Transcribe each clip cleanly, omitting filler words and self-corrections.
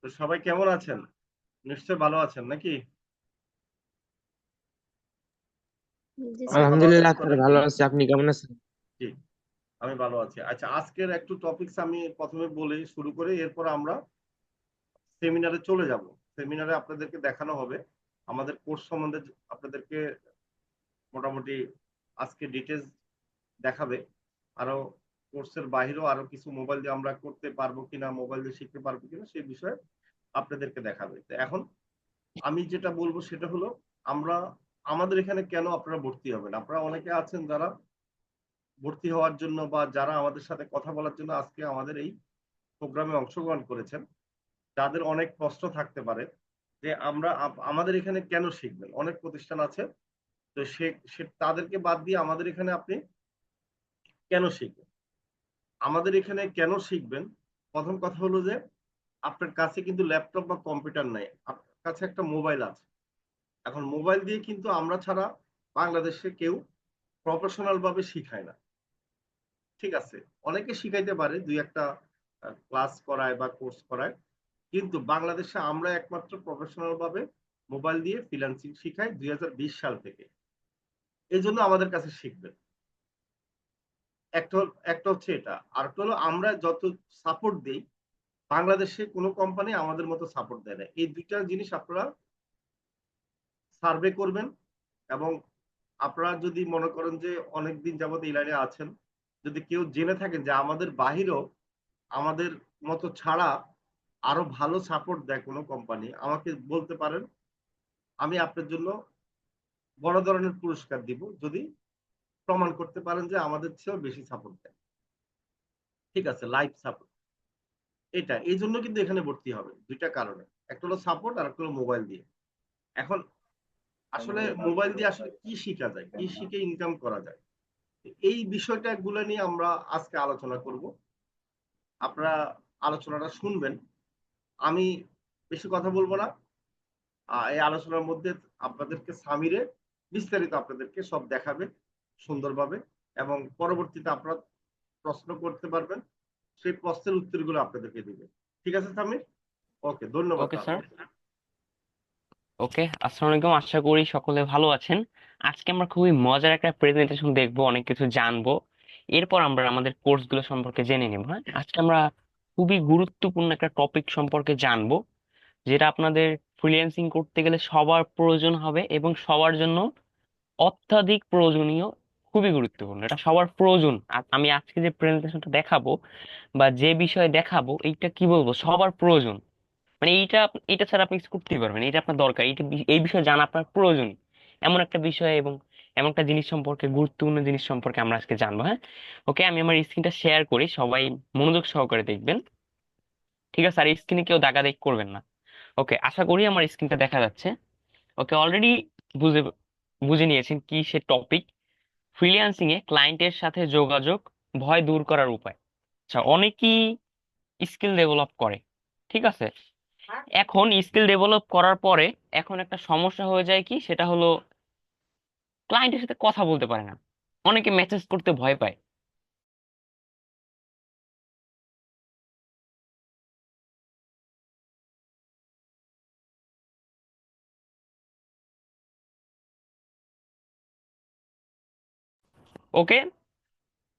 তো সবাই কেমন আছেন? নিশ্চয় ভালো আছেন নাকি? জি সবাই স্যার। ভালো আছেন আলহামদুলিল্লাহ তো স্যার, নাকি? ভালো আছি। আপনি কেমন আছেন? জি, আমি ভালো আছি। আচ্ছা, আজকের একটু টপিকস আমি প্রথমে বলে শুরু করে এরপর আমরা সেমিনারে চলে যাব। সেমিনারে আপনাদেরকে দেখানো হবে আমাদের কোর্স সম্বন্ধে আপনাদেরকে মোটামুটি আজকে ডিটেইলস দেখাবে। আরো কোর্সের বাহিরেও আরো কিছু মোবাইল দিয়ে আমরা করতে পারবো কিনা, মোবাইল দিয়ে শিখতে পারবো কিনা সেই বিষয়ে আপনাদেরকে দেখাবে। তো এখন আমি যেটা বলবো সেটা হলো আমরা আমাদের এখানে কেন আপনারা ভর্তি হবেন? আপনারা অনেকে আছেন যারা ভর্তি হওয়ার জন্য বা যারা আমাদের সাথে কথা বলার জন্য আজকে আমাদের এই প্রোগ্রামে অংশগ্রহণ করেছেন, তাদের অনেক প্রশ্ন থাকতে পারে যে আমরা আমাদের এখানে কেন শিখবেন? অনেক প্রতিষ্ঠান আছে। তো সে তাদেরকে বাদ দিয়ে আমাদের এখানে আপনি কেন শিখবেন? আমাদের এখানে কেন শিখবেন? প্রথম কথা হলো যে আপনার কাছে কিন্তু ল্যাপটপ বা কম্পিউটার নাই। আপনার কাছে একটা মোবাইল আছে। এখন মোবাইল দিয়ে কিন্তু আমরা ছাড়া বাংলাদেশে কেউ প্রফেশনাল ভাবে শিখায় না। ঠিক আছে? অনেকে শিখাইতে পারে ২-১ টা ক্লাস করায় বা কোর্স করায়। কিন্তু বাংলাদেশে আমরা একমাত্র প্রফেশনাল ভাবে মোবাইল দিয়ে ফ্রিল্যান্সিং শিখাই ২০২০ সাল থেকে। এজন্য আমাদের কাছে শিখবেন। একটা হচ্ছে এটা। আরেকটা হলো আমরা যত সাপোর্ট দেই, বাংলাদেশে কোন কোম্পানি আমাদের মতো সাপোর্ট দেয় না। এই ২ টা জিনিস আপনারা সার্ভে করবেন এবং আপনারা যদি মনে করেন যে অনেকদিন যাবত এই লাইনে আছেন, যদি কেউ জেনে থাকেন যে আমাদের বাহিরেও আমাদের মতো ছাড়া আরো ভালো সাপোর্ট দেয় কোন কোম্পানি, আমাকে বলতে পারেন। আমি আপনার জন্য বড় ধরনের পুরস্কার দিব যদি প্রমাণ করতে পারেন যে আমাদের চেয়েও বেশি সাপোর্ট দেয়। ঠিক আছে? Live support. এটা এইজন্য কিন্তু এখানে ভর্তি হবেন ২ টা কারণে। একটা হলো সাপোর্ট আর একটা হলো মোবাইল দিয়ে। এখন আসলে মোবাইল দিয়ে আসলে কি শিখা যায়? কি শিখে ইনকাম করা যায়? এই বিষয়টা গুলা নিয়ে আমরা আজকে আলোচনা করব। আপনারা আলোচনাটা শুনবেন। আমি বেশি কথা বলব না। এই আলোচনার মধ্যে আপনাদেরকে সামিরে বিস্তারিত আপনাদেরকে সব দেখাবে সুন্দরভাবে এবং পরবর্তীতে আপনারা প্রশ্ন করতে পারবেন। সেই প্রশ্নের উত্তরগুলো আপনাদেরকে দিবে। ঠিক আছে সামির? ওকে, ধন্যবাদ ওকে তাহলে। স্যার। ওকে, আসসালামু আলাইকুম। আশা করি সকলে ভালো আছেন। আজকে আমরা খুবই মজার একটা প্রেজেন্টেশন দেখবো, অনেক কিছু জানবো। এরপর আমরা আমাদের কোর্স গুলো সম্পর্কে জেনে নেব। হ্যাঁ, আজকে আমরা খুবই গুরুত্বপূর্ণ একটা টপিক সম্পর্কে জানবো, যেটা আপনাদের ফ্রিল্যান্সিং করতে গেলে সবার প্রয়োজন হবে এবং সবার জন্য অত্যাধিক প্রয়োজনীয়। খুবই গুরুত্বপূর্ণ, এটা সবার প্রয়োজন। আমি আজকে যে প্রেজেন্টেশনটা দেখাবো বা যে বিষয়ে দেখাবো, এইটা কি বলবো, সবার প্রয়োজন। মানে এটা ছাড়া আপনি কিছু করতেই পারবেন না। এটা আপনার দরকার, এই বিষয়ে জানা আপনার প্রয়োজন। এমন একটা বিষয় এবং এমন একটা জিনিস সম্পর্কে, গুরুত্বপূর্ণ জিনিস সম্পর্কে আমরা আজকে জানবো। হ্যাঁ, ওকে, আমি আমার স্ক্রিনটা শেয়ার করি, সবাই মনোযোগ সহকারে দেখবেন। ঠিক আছে? আর স্ক্রিনে কেউ দাগাদাগি করবেন না। ওকে, আশা করি আমার স্ক্রিনটা দেখা যাচ্ছে। ওকে, অলরেডি বুঝে বুঝে নিয়েছেন কি সে টপিক। ফ্রিল্যান্সিং এ ক্লায়েন্টের সাথে যোগাযোগ, ভয় দূর করার উপায়। আচ্ছা, অনেকেই স্কিল ডেভেলপ করে। ঠিক আছে? এখন স্কিল ডেভেলপ করার পরে এখন একটা সমস্যা হয়ে যায়, কি সেটা হলো ক্লায়েন্টের সাথে কথা বলতে পারে না। অনেকে মেসেজ করতে ভয় পায়। ওকে,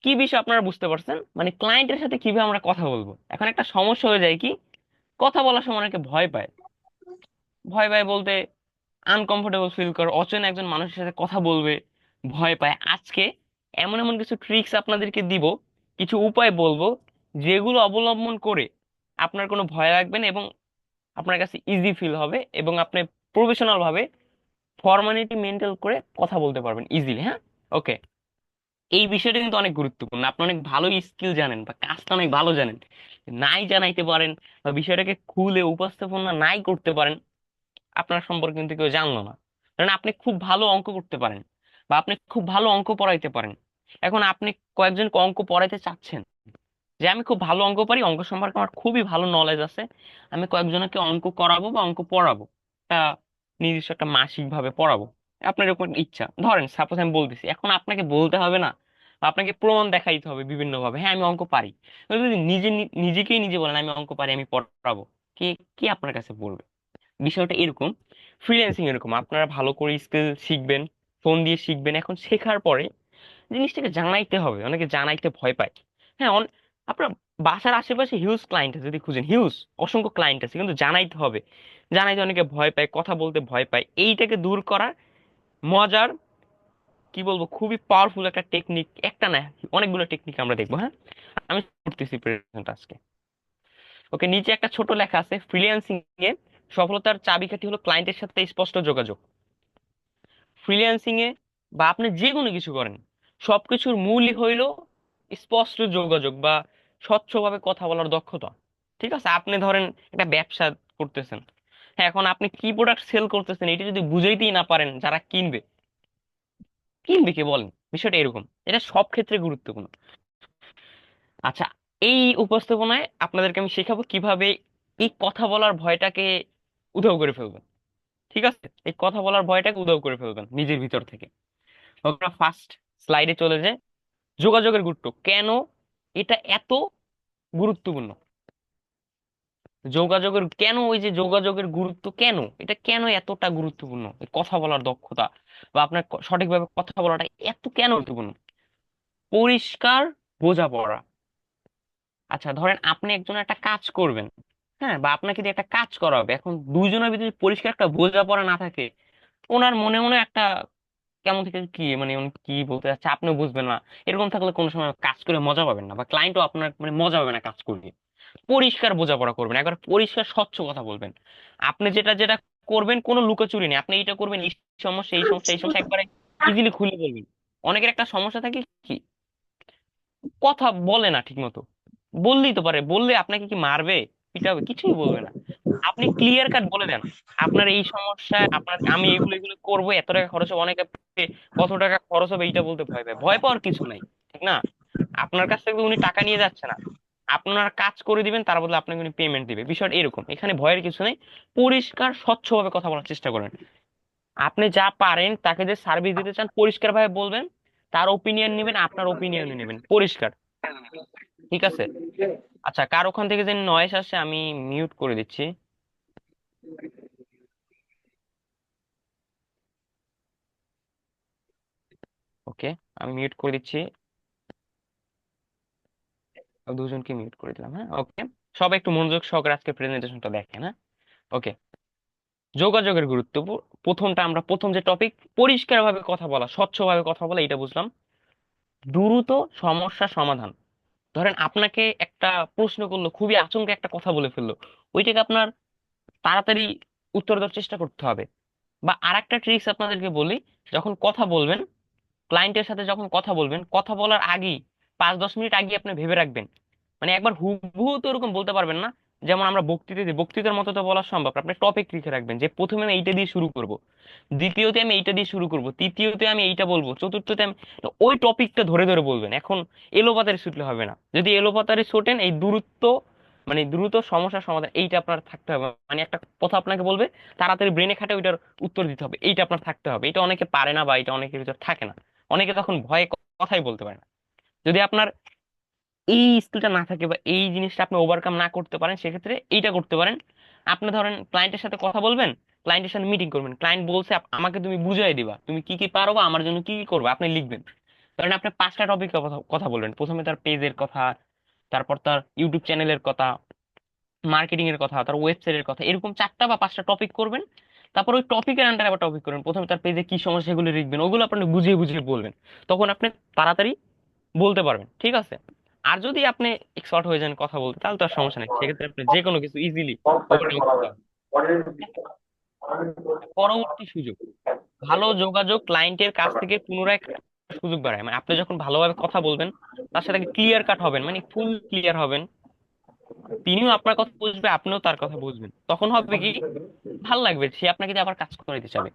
কি বিষয় আপনারা বুঝতে পারছেন? মানে ক্লায়েন্টের সাথে কিভাবে আমরা কথা বলবো, এখন একটা সমস্যা হয়ে যায় কি, কথা বলার সময় অনেকে ভয় পায়। ভয় পায় বলতে আনকমফোর্টেবল ফিল করে, অচেনা একজন মানুষের সাথে কথা বলবে, ভয় পায়। আজকে এমন এমন কিছু ট্রিক্স আপনাদেরকে দিব, কিছু উপায় বলবো, যেগুলো অবলম্বন করে আপনার কোনো ভয় লাগবে না এবং আপনার কাছে ইজি ফিল হবে এবং আপনি প্রফেশনাল ভাবে ফর্মালিটি মেনটেন করে কথা বলতে পারবেন ইজিলি। হ্যাঁ, ওকে, এই বিষয়টা কিন্তু অনেক গুরুত্বপূর্ণ। আপনি অনেক ভালো স্কিল জানেন বা কাজটা অনেক ভালো জানেন, নাই জানাইতে পারেন বা বিষয়টাকে খুলে উপস্থাপনা নাই করতে পারেন, আপনার সম্পর্কে কিন্তু কেউ জানলো না। কারণ আপনি খুব ভালো অঙ্ক করতে পারেন বা আপনি খুব ভালো অঙ্ক পড়াইতে পারেন। এখন আপনি কয়েকজনকে অঙ্ক পড়াইতে চাচ্ছেন, যে আমি খুব ভালো অঙ্ক পারি, অঙ্ক সম্পর্কে আমার খুবই ভালো নলেজ আছে, আমি কয়েকজনকে অঙ্ক করাবো বা অঙ্ক পড়াবো, একটা নির্দিষ্ট একটা মাসিক ভাবে পড়াবো। আপনার এরকম একটা ইচ্ছা, ধরেন সাপোজ আমি বলতেছি, এখন আপনাকে বলতে হবে না বা আপনাকে প্রমাণ দেখাইতে হবে বিভিন্ন ভাবে, হ্যাঁ আমি অঙ্ক পারি। আপনি যদি নিজেকেই নিজে বলেন আমি অঙ্ক পারি, আমি পড়াবো, কে কে আপনার কাছে পড়বে? বিষয়টা এরকম, ফ্রিল্যান্সিং এরকম, আপনারা ভালো করে স্কিল শিখবেন, ফোন দিয়ে শিখবেন। এখন শেখার পরে জিনিসটাকে জানাইতে হবে, অনেকে জানাইতে ভয় পায়। হ্যাঁ, আপনার বাসার আশেপাশে হিউজ ক্লায়েন্ট আছে, যদি খুঁজেন হিউজ অসংখ্য ক্লায়েন্ট আছে, কিন্তু জানাইতে হবে। জানাইতে অনেকে ভয় পায়, কথা বলতে ভয় পায়। এইটাকে দূর করার মজার, কি বলবো, খুবই পাওয়ারফুল একটা টেকনিক, একটা না অনেকগুলো টেকনিক আমরা দেখবো। হ্যাঁ, আমি করতেছি প্রেজেন্ট আজকে। ওকে, নিচে একটা ছোট লেখা আছে, ফ্রিল্যান্সিং এ সফলতার চাবিকাঠি হলো ক্লায়েন্টের সাথে স্পষ্ট যোগাযোগ। ফ্রিল্যান্সিং এ বা আপনি যে কোনো কিছু করেন, সবকিছুর মূলই হইল স্পষ্ট যোগাযোগ বা স্বচ্ছভাবে কথা বলার দক্ষতা। ঠিক আছে, আপনি ধরেন একটা ব্যবসা করতেছেন, হ্যাঁ, এখন আপনি কি প্রোডাক্ট সেল করতেছেন এটা যদি বুঝাইতেই না পারেন, যারা কিনবে, কিনবে কে বলেন? বিষয়টা এরকম, এটা সব ক্ষেত্রে গুরুত্বপূর্ণ। আচ্ছা, এই উপস্থাপনায় আপনাদেরকে আমি শেখাবো কিভাবে এই কথা বলার ভয়টাকে উধাও করে ফেলবেন। ঠিক আছে, এই কথা বলার ভয়টাকে উধাও করে ফেলবেন নিজের ভিতর থেকে। আমরা ফার্স্ট স্লাইডে চলে যাই। যোগাযোগের গুরুত্ব কেন, এটা এত গুরুত্বপূর্ণ। যোগাযোগের কেন, ওই যে যোগাযোগের গুরুত্ব কেন, এটা কেন এতটা গুরুত্বপূর্ণ, এই কথা বলার দক্ষতা বা আপনার সঠিকভাবে কথা বলাটা এত কেন গুরুত্বপূর্ণ? পরিষ্কার বোঝাপড়া। আচ্ছা, ধরেন আপনি একজন একটা কাজ করবেন, হ্যাঁ, বা আপনাকে দিয়ে একটা কাজ করা হবে। এখন দুইজনের ভিতরে যদি পরিষ্কার একটা বোঝাপড়া না থাকে, ওনার মনে মনে একটা কেমন থেকে কি, মানে উনি কি বলতে চাচ্ছে আপনিও বুঝবেন না, এরকম থাকলে কোনো সময় কাজ করে মজা পাবেন না, বা ক্লায়েন্টও আপনার মানে মজা পাবে না কাজ করলে। পরিষ্কার বোঝাপড়া করবেন, একবার পরিষ্কার স্বচ্ছ কথা বলবেন। আপনি যেটা যেটা করবেন কোনো লুকোচুরি নেই, আপনি এইটা করবেন, এই সমস্যা এই সমস্যা এই সমস্যা একবারে ইজিলি খুলে বলবেন। অনেকের একটা সমস্যা থাকে কি, কথা বলে না ঠিক মতো। বললেই তো পারে, বললে আপনাকে কি মারবে, পিটাবে? কিছুই বলবে না। আপনি ক্লিয়ার কাট বলে দেন, আপনার এই সমস্যা, আপনার আমি এগুলো এগুলো করবো, এত টাকা খরচ হবে, অনেকে কত টাকা খরচ হবে এইটা বলতে ভয় পায়। ভয় পাওয়ার কিছু নাই, ঠিক না? আপনার কাছ থেকে তো উনি টাকা নিয়ে যাচ্ছে না, আপনার কাজ করে দিবেন, তার বদলে আপনাকে উনি পেমেন্ট দিবে। বিষয়টা এরকম, এখানে ভয়ের কিছু নেই। পরিষ্কার স্বচ্ছভাবে কথা বলার চেষ্টা করেন। আপনি যা পারেন, তাকে যে সার্ভিস দিতে চান পরিষ্কার ভাবে বলবেন। তার ওপিনিয়ন নেবেন, আপনার ওপিনিয়ন নেবেন, পরিষ্কার। ঠিক আছে। আচ্ছা, কার ওখান থেকে যে নয়েজ আসছে আমি মিউট করে দিচ্ছি। ওকে, আমি মিউট করে দিচ্ছি। দুজনকে মিউট করে দিলাম। হ্যাঁ, ওকে। সবাই একটু মনোযোগ সহকারে আজকে প্রেজেন্টেশনটা দেখেন। হ্যাঁ, ওকে। যোগাযোগের গুরুত্ব, প্রথমটা আমরা প্রথম যে টপিক, পরিষ্কারভাবে কথা বলা, স্বচ্ছভাবে কথা বলা, এটা বুঝলাম। দ্রুত সমস্যা সমাধান। ধরেন আপনাকে একটা প্রশ্ন করলো, খুবই আচমকা একটা কথা বলে ফেললো, ওইটাকে আপনার তাড়াতাড়ি উত্তর দেওয়ার চেষ্টা করতে হবে। বা আরেকটা ট্রিক্স আপনাদেরকে বলি, যখন কথা বলবেন, ক্লায়েন্টের সাথে যখন কথা বলবেন, কথা বলার আগেই 5-10 মিনিট আগে আপনি ভেবে রাখবেন। মানে একবার হুবহু তো এরকম বলতে পারবেন না, যেমন আমরা বক্তৃতা দিই, বক্তৃতার মতো তো বলা সম্ভব না। আপনি টপিক লিখে রাখবেন যে প্রথমে আমি এইটা দিয়ে শুরু করব, দ্বিতীয়তে আমি এইটা দিয়ে শুরু করব, তৃতীয়তে আমি এইটা বলবো, চতুর্থতে আমি, তো ওই টপিকটা ধরে ধরে বলবেন। এখন এলোপাতাড়ি ছুটলে হবে না, যদি এলোপাতাড়ি ছোটেন, এই দূরত্ব মানে দ্রুত সমস্যার সমাধান এইটা আপনার থাকতে হবে। মানে একটা কথা আপনাকে বলবে, তাড়াতাড়ি ব্রেনে খাটে ওইটার উত্তর দিতে হবে, এইটা আপনার থাকতে হবে। এটা অনেকে পারে না, বা এটা অনেকের ভিতর থাকে না। অনেকে তখন ভয়ে কথাই বলতে পারে না। যদি আপনার এই স্কিলটা না থাকে বা এই জিনিসটা আপনি ওভারকাম না করতে পারেন, সেক্ষেত্রে এইটা করতে পারেন। আপনি ধরেন ক্লায়েন্টের সাথে কথা বলবেন, ক্লায়েন্টের সাথে মিটিং করবেন, ক্লায়েন্ট বলছে আমাকে তুমি বুঝাই দিবা তুমি কি কি পারো বা আমার জন্য কি কি করবে, আপনি লিখবেন। ধরেন আপনি 5টা টপিকের কথা কথা বলবেন, প্রথমে তার পেজের কথা, তারপর তার ইউটিউব চ্যানেলের কথা, মার্কেটিং এর কথা, তার ওয়েবসাইটের কথা, এরকম 4টা বা 5টা টপিক করবেন। তারপর ওই টপিকের আন্ডারে আবার টপিক করবেন, প্রথমে তার পেজে কি সমস্যা সেগুলো লিখবেন, ওগুলো আপনি বুঝিয়ে বুঝিয়ে বলবেন। তখন আপনি তাড়াতাড়ি বলতে পারবেন। ঠিক আছে। আর যদি আপনি এক্সপার্ট হয়ে যান কথা বলতে, তাহলে তো আর সমস্যা নেই, সেক্ষেত্রে আপনি যে কোনো কিছু ইজিলি ওভারকাম করতে পারবেন। পরবর্তী সুযোগ, ভালো যোগাযোগ ক্লায়েন্টের কাছ থেকে পুনরায় একটা সুযোগ বাড়ায়। মানে আপনি যখন ভালোভাবে কথা বলবেন, তার সাথে ক্লিয়ার কাট হবেন, মানে ফুল ক্লিয়ার হবেন, তিনিও আপনার কথা বুঝবে, আপনিও তার কথা বুঝবেন, তখন হবে কি, ভাল লাগবে, সে আপনাকে দিয়ে আবার কাজ করাইতে চাবে।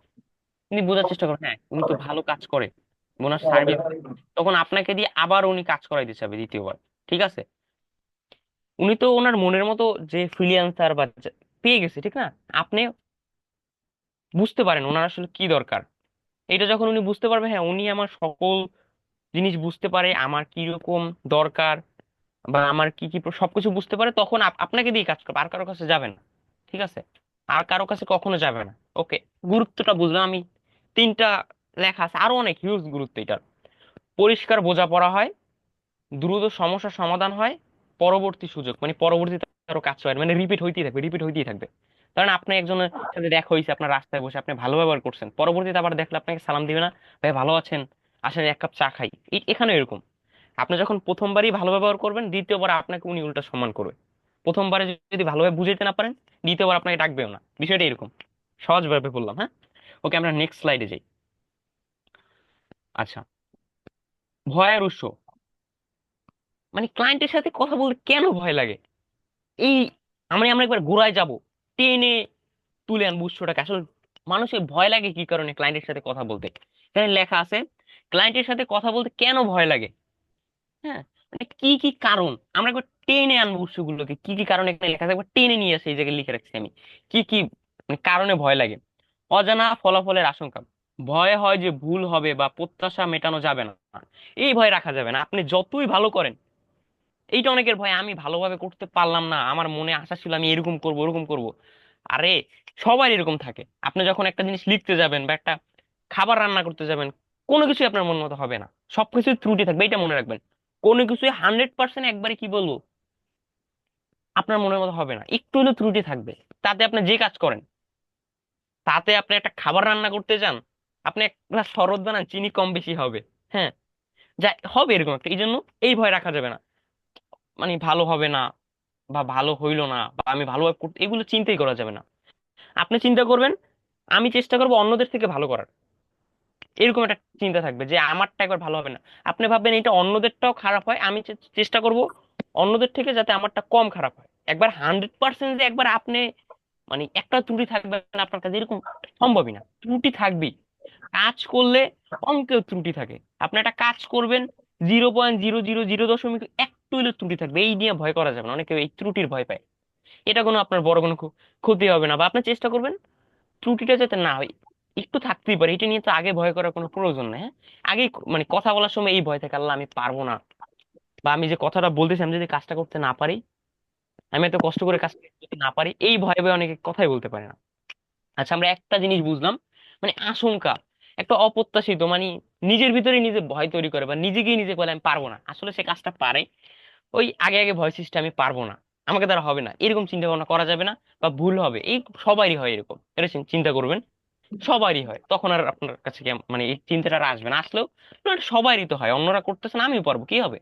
তিনি বোঝার চেষ্টা করেন, হ্যাঁ উনি তো ভালো কাজ করে, ওনার সার্ভিস, তখন আপনাকে দিয়ে আবার উনি কাজ করাইতে চাবে দ্বিতীয়বার। ঠিক আছে। উনি তো ওনার মনের মতো যে ফ্রিল্যান্সার বা পেয়ে গেছে, ঠিক না? আপনি বুঝতে পারেন ওনার আসলে কি দরকার। এটা যখন উনি বুঝতে পারবে, হ্যাঁ উনি আমার সকল জিনিস বুঝতে পারে, আমার কি রকম দরকার, বা আমার কি কি সবকিছু বুঝতে পারে, তখন আপনাকে দিয়ে কাজ করবে, আর কারো কাছে যাবে না। ঠিক আছে, আর কারো কাছে কখনো যাবে না। ওকে, গুরুত্বটা বুঝলাম আমি। তিনটা লেখা আছে, আরো অনেক হিউজ গুরুত্ব এটার। পরিষ্কার বোঝাপড়া হয়, দ্রুত সমস্যার সমাধান হয়, পরবর্তী সুযোগ মানে পরবর্তীতে আরো কাজ হয়, মানে রিপিট হইতেই থাকবে, রিপিট হইতেই থাকবে। কারণ আপনি একজনের সাথে দেখা হয়েছে আপনার রাস্তায় বসে, আপনি ভালো ব্যবহার করছেন, পরবর্তীতে আবার দেখলে আপনাকে সালাম দিবে না, ভাই ভালো আছেন, আসেন এক কাপ চা খাই। এখানে এরকম, আপনি যখন প্রথমবারই ভালো ব্যবহার করবেন, দ্বিতীয়বার আপনাকে উনি উল্টা সম্মান করবে। প্রথমবারে যদি ভালোভাবে বুঝাইতে না পারেন, দ্বিতীয়বার আপনাকে ডাকবেও না। বিষয়টা এরকম, সহজভাবে বললাম, হ্যাঁ। ওকে, আমরা নেক্সট স্লাইডে যাই। আচ্ছা, ভয়ের উৎস, মানে ক্লায়েন্টের সাথে কথা বলতে কেন ভয় লাগে, এই আমরা একবার গোড়ায় যাব, টেনে তুলে আনবো উৎসটাকে। আসলে মানুষের ভয় লাগে কি কারণে ক্লায়েন্টের সাথে কথা বলতে। এখানে লেখা আছে ক্লায়েন্টের সাথে কথা বলতে কেন ভয় লাগে। হ্যাঁ, মানে কি কি কারণ, আমরা একবার টেনে আনবো উৎসগুলোকে, কি কি কারণে এখানে লেখা আছে একবার টেনে নিয়ে আসে, এই জায়গায় লিখে রাখছি আমি। কি কি মানে কারণে ভয় লাগে। অজানা ফলাফলের আশঙ্কা, ভয় হয় যে ভুল হবে বা প্রত্যাশা মেটানো যাবে না, এই ভয় রাখা যাবে না। আপনি যতই ভালো করেন, এইটা অনেকের ভয়, আমি ভালোভাবে করতে পারলাম না, আমার মনে আশা ছিল আমি এরকম করব ওরকম করব। আরে, সবার এরকম থাকে। আপনি যখন একটা জিনিস লিখতে যাবেন বা একটা খাবার রান্না করতে যাবেন, কোনো কিছুই আপনার মন মতো হবে না, সবকিছুই ত্রুটি থাকবে, এটা মনে রাখবেন। কোনো কিছুই 100% একবারে কি বলবো আপনার মনের মতো হবে না, একটু হলেও ত্রুটি থাকবে। তাতে আপনি যে কাজ করেন, তাতে আপনি একটা খাবার রান্না করতে যান, আপনি এক গ্লাস শরবত বানান, চিনি কম বেশি হবে। হ্যাঁ, যা হবে এরকম একটা, এই জন্য এই ভয় রাখা যাবে না, মানে ভালো হবে না বা ভালো হইলো না বা আমি ভালোভাবে করতে, এগুলো চিন্তাই করা যাবে না। আপনি চিন্তা করবেন আমি চেষ্টা করবো অন্যদের থেকে ভালো করার, এরকম একটা চিন্তা থাকবে যে আমারটা একবার ভালো হবে না। আপনি ভাববেন এটা অন্যদেরটাও খারাপ হয়, আমি চেষ্টা করব অন্যদের থেকে যাতে আমারটা কম খারাপ হয়। একবার 100% যে একবার আপনি মানে একটা ত্রুটি থাকবে না আপনার কাছে, এরকম সম্ভবই না, ত্রুটি থাকবেই। কাজ করলে অঙ্কেও ত্রুটি থাকে, আপনি একটা কাজ করবেন 0.000 একটু হলেও ত্রুটি থাকবে, এই নিয়ে ভয় করা যাবে না। অনেকে এই ত্রুটির ভয় পায়, এটা কোনো আপনার বড় কোনো ক্ষতি হবে না, বা আপনি চেষ্টা করবেন ত্রুটিটা যাতে না হয়, একটু থাকতেই পারে, এটা নিয়ে তো আগে ভয় করার কোনো প্রয়োজন নেই। হ্যাঁ, আগে মানে কথা বলার সময় এই ভয় থাকে, আল্লাহ আমি পারবো না, বা আমি যে কথাটা বলতেছি আমি যদি কাজটা করতে না পারি, আমি এত কষ্ট করে কাজটা করতে না পারি, এই ভয়ে ভয়ে অনেকে কথাই বলতে পারে না। আচ্ছা, আমরা একটা জিনিস বুঝলাম, মানে আশঙ্কা, একটা অপ্রত্যাশিত মানে নিজের ভিতরে নিজে ভয় তৈরি করে বা নিজেকেই নিজে বলে আমি পারবো না, আসলে সে কাজটা পারে। ওই আগে আগে ভয় সৃষ্টি, আমি পারবো না, আমাকে দ্বারা হবে না, এরকম চিন্তা ভাবনা করা যাবে না, বা ভুল হবে, এই সবারই হয় এরকম, এটা চিন্তা করবেন। সবারই হয়, তখন আর আপনার কাছে কি মানে এই চিন্তাটা আর আসবে না, আসলেও না, এটা সবারই তো হয়, অন্যরা করতেছে না আমিও পারবো, কি হবে।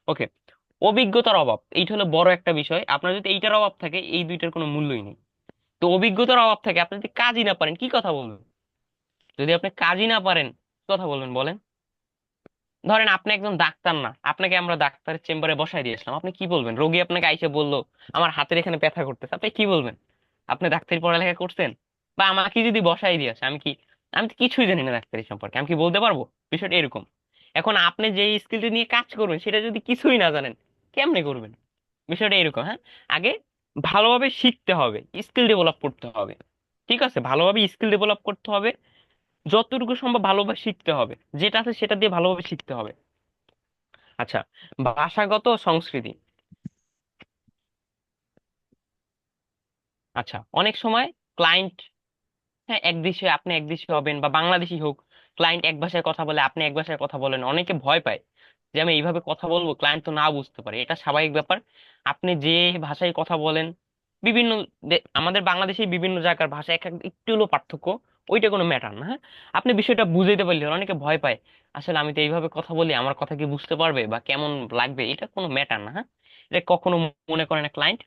ওকে, অভিজ্ঞতার অভাব, এইটা হলো বড় একটা বিষয়। আপনার যদি এইটার অভাব থাকে, এই দুইটার কোনো মূল্যই নেই। তো অভিজ্ঞতার অভাব থাকে, আপনি যদি কাজই না পারেন কি কথা বলবেন, যদি আপনি কাজই না পারেন কি কথা বলবেন বলেন। ধরেন আপনি একজন ডাক্তার না, আপনাকে আমরা ডাক্তারের চেম্বারে বসাই দিয়েছিলাম, আপনি কি বলবেন? রোগী আপনাকে আইসে বললো আমার হাতের এখানে ব্যথা করতেছে, আপনি কি বলবেন? আপনি ডাক্তারি পড়ালেখা করছেন? বা আমাকে যদি বসাই দিয়েছে, আমি তো কিছুই জানি না ডাক্তারি সম্পর্কে, আমি কি বলতে পারবো? বিষয়টা এরকম। এখন আপনি যে স্কিলটা নিয়ে কাজ করবেন সেটা যদি কিছুই না জানেন, কেমনে করবেন? বিষয়টা এরকম, হ্যাঁ। আগে ভালোভাবে শিখতে হবে, স্কিল ডেভেলপ করতে হবে। ঠিক আছে, ভালোভাবে স্কিল ডেভেলপ করতে হবে, যতটুকু সম্ভব ভালোভাবে শিখতে হবে, যেটা আছে সেটা দিয়ে ভালোভাবে শিখতে হবে। আচ্ছা, ভাষাগত সংস্কৃতি। আচ্ছা, অনেক সময় ক্লায়েন্ট, হ্যাঁ, একদেশে আপনি একদেশে হবেন বা বাংলাদেশি হোক, ক্লায়েন্ট এক ভাষায় কথা বলে আপনি এক ভাষায় কথা বলেন, অনেকে ভয় পায় যে আমি এইভাবে কথা বলবো ক্লায়েন্ট তো না বুঝতে পারে, এটা স্বাভাবিক ব্যাপার। আপনি যে ভাষায় কথা বলেন, বিভিন্ন আমাদের বাংলাদেশে বিভিন্ন জায়গার ভাষা এক একটু হলো পার্থক্য, ওইটা কোনো ম্যাটার না। হ্যাঁ, আপনি বিষয়টা বুঝাইতে পারলে হলো। অনেকে ভয় পায় আসলে আমি তো এইভাবে কথা বলি আমার কথা কি বুঝতে পারবে বা কেমন লাগবে, এটা কোনো ম্যাটার না। হ্যাঁ, এটা কখনো মনে করে না ক্লায়েন্ট।